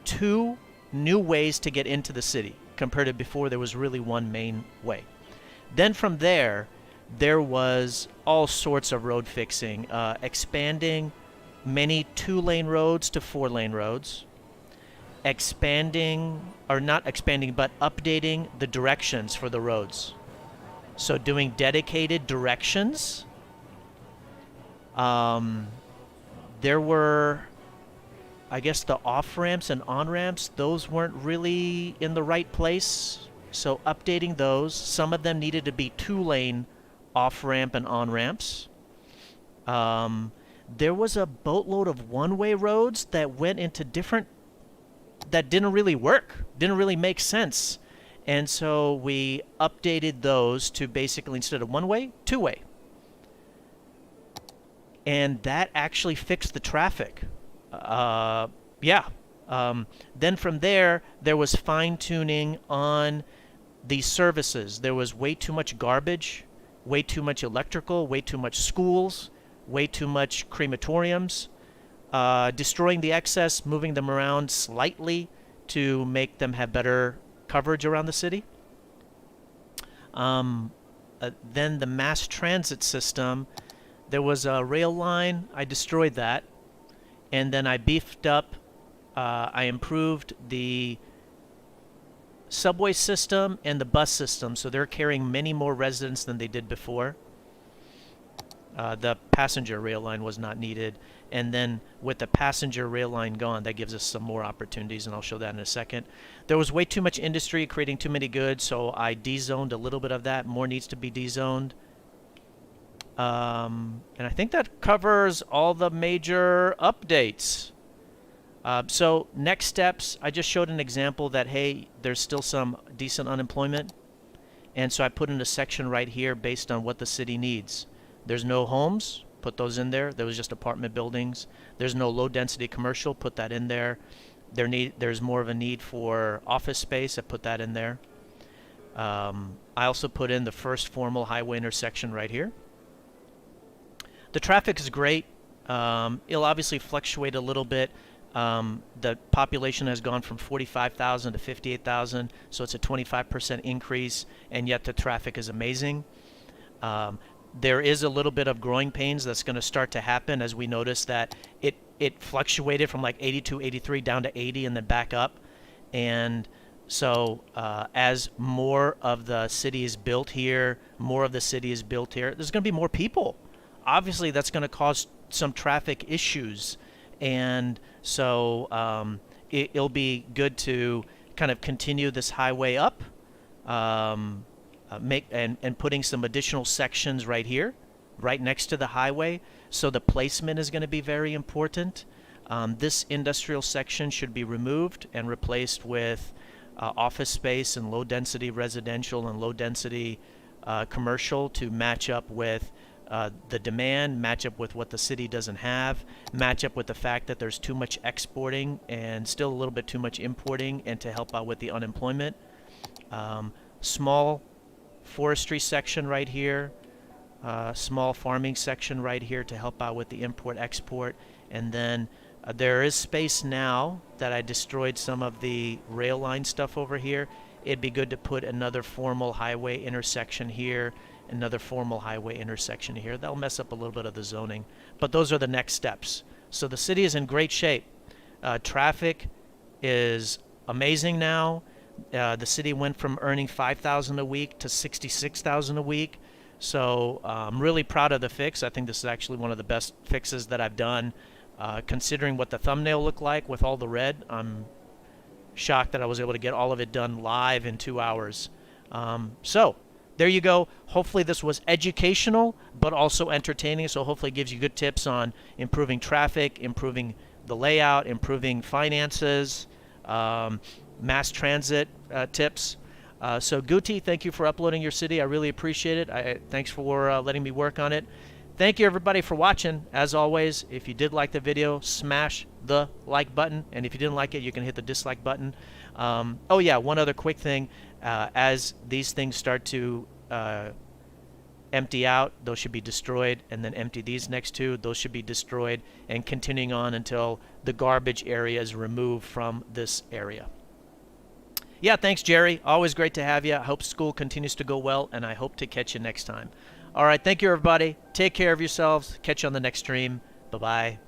A: 2 new ways to get into the city, compared to before there was really one main way. Then from there was all sorts of road fixing, expanding many 2-lane roads to 4-lane roads, expanding, or not expanding, but updating the directions for the roads. So doing dedicated directions. There were, I guess, the off-ramps and on-ramps, those weren't really in the right place. So updating those. Some of them needed to be 2-lane off-ramp and on-ramps. There was a boatload of one-way roads that went into different... that didn't really work, didn't really make sense. And so we updated those to basically, instead of one-way, 2-way. And that actually fixed the traffic. Yeah. Then from there was fine-tuning on the services. There was way too much garbage, way too much electrical, way too much schools, way too much crematoriums. Destroying the excess, moving them around slightly to make them have better coverage around the city. Then the mass transit system, there was a rail line. I destroyed that. And then I beefed up, I improved the subway system and the bus system, so they're carrying many more residents than they did before. The passenger rail line was not needed. And then with the passenger rail line gone, that gives us some more opportunities, and I'll show that in a second. There was way too much industry creating too many goods, so I dezoned a little bit of that. More needs to be dezoned. And I think that covers all the major updates. So next steps, I just showed an example that, hey, there's still some decent unemployment. And so I put in a section right here based on what the city needs. There's no homes, put those in there. There was just apartment buildings. There's no low density commercial, put that in there. There's more of a need for office space, I put that in there. I also put in the first formal highway intersection right here. The traffic is great. It'll obviously fluctuate a little bit. The population has gone from 45,000 to 58,000, so it's a 25% increase, and yet the traffic is amazing. There is a little bit of growing pains that's going to start to happen, as we notice that it fluctuated from like 82, 83 down to 80 and then back up. And so as more of the city is built here, there's going to be more people. Obviously, that's going to cause some traffic issues. And so it'll be good to kind of continue this highway up, and putting some additional sections right here, right next to the highway. So the placement is going to be very important. This industrial section should be removed and replaced with office space and low-density residential and low-density commercial to match up with the demand, match up with what the city doesn't have, match up with the fact that there's too much exporting and still a little bit too much importing, and to help out with the unemployment. Small forestry section right here, small farming section right here to help out with the import-export. And then there is space now that I destroyed some of the rail line stuff over here. It'd be good to put another formal highway intersection here, another formal highway intersection here. That'll mess up a little bit of the zoning, but those are the next steps. So the city is in great shape. Traffic is amazing now. The city went from earning $5,000 a week to $66,000 a week. So I'm really proud of the fix. I think this is actually one of the best fixes that I've done. Considering what the thumbnail looked like with all the red, I'm shocked that I was able to get all of it done live in 2 hours. So there you go. Hopefully this was educational, but also entertaining. So hopefully it gives you good tips on improving traffic, improving the layout, improving finances, mass transit tips. So Guti, thank you for uploading your city. I really appreciate it. Thanks for letting me work on it. Thank you everybody for watching. As always, if you did like the video, smash the like button. And if you didn't like it, you can hit the dislike button. Oh yeah, one other quick thing. As these things start to empty out, those should be destroyed, and then empty these next two, those should be destroyed, and continuing on until the garbage area is removed from this area. Yeah, thanks Jerry. Always great to have you. I hope school continues to go well, and I hope to catch you next time. All right, thank you everybody. Take care of yourselves. Catch you on the next stream. Bye-bye.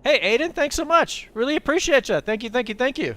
A: Hey, Aiden, thanks so much. Really appreciate you. Thank you, thank you, thank you.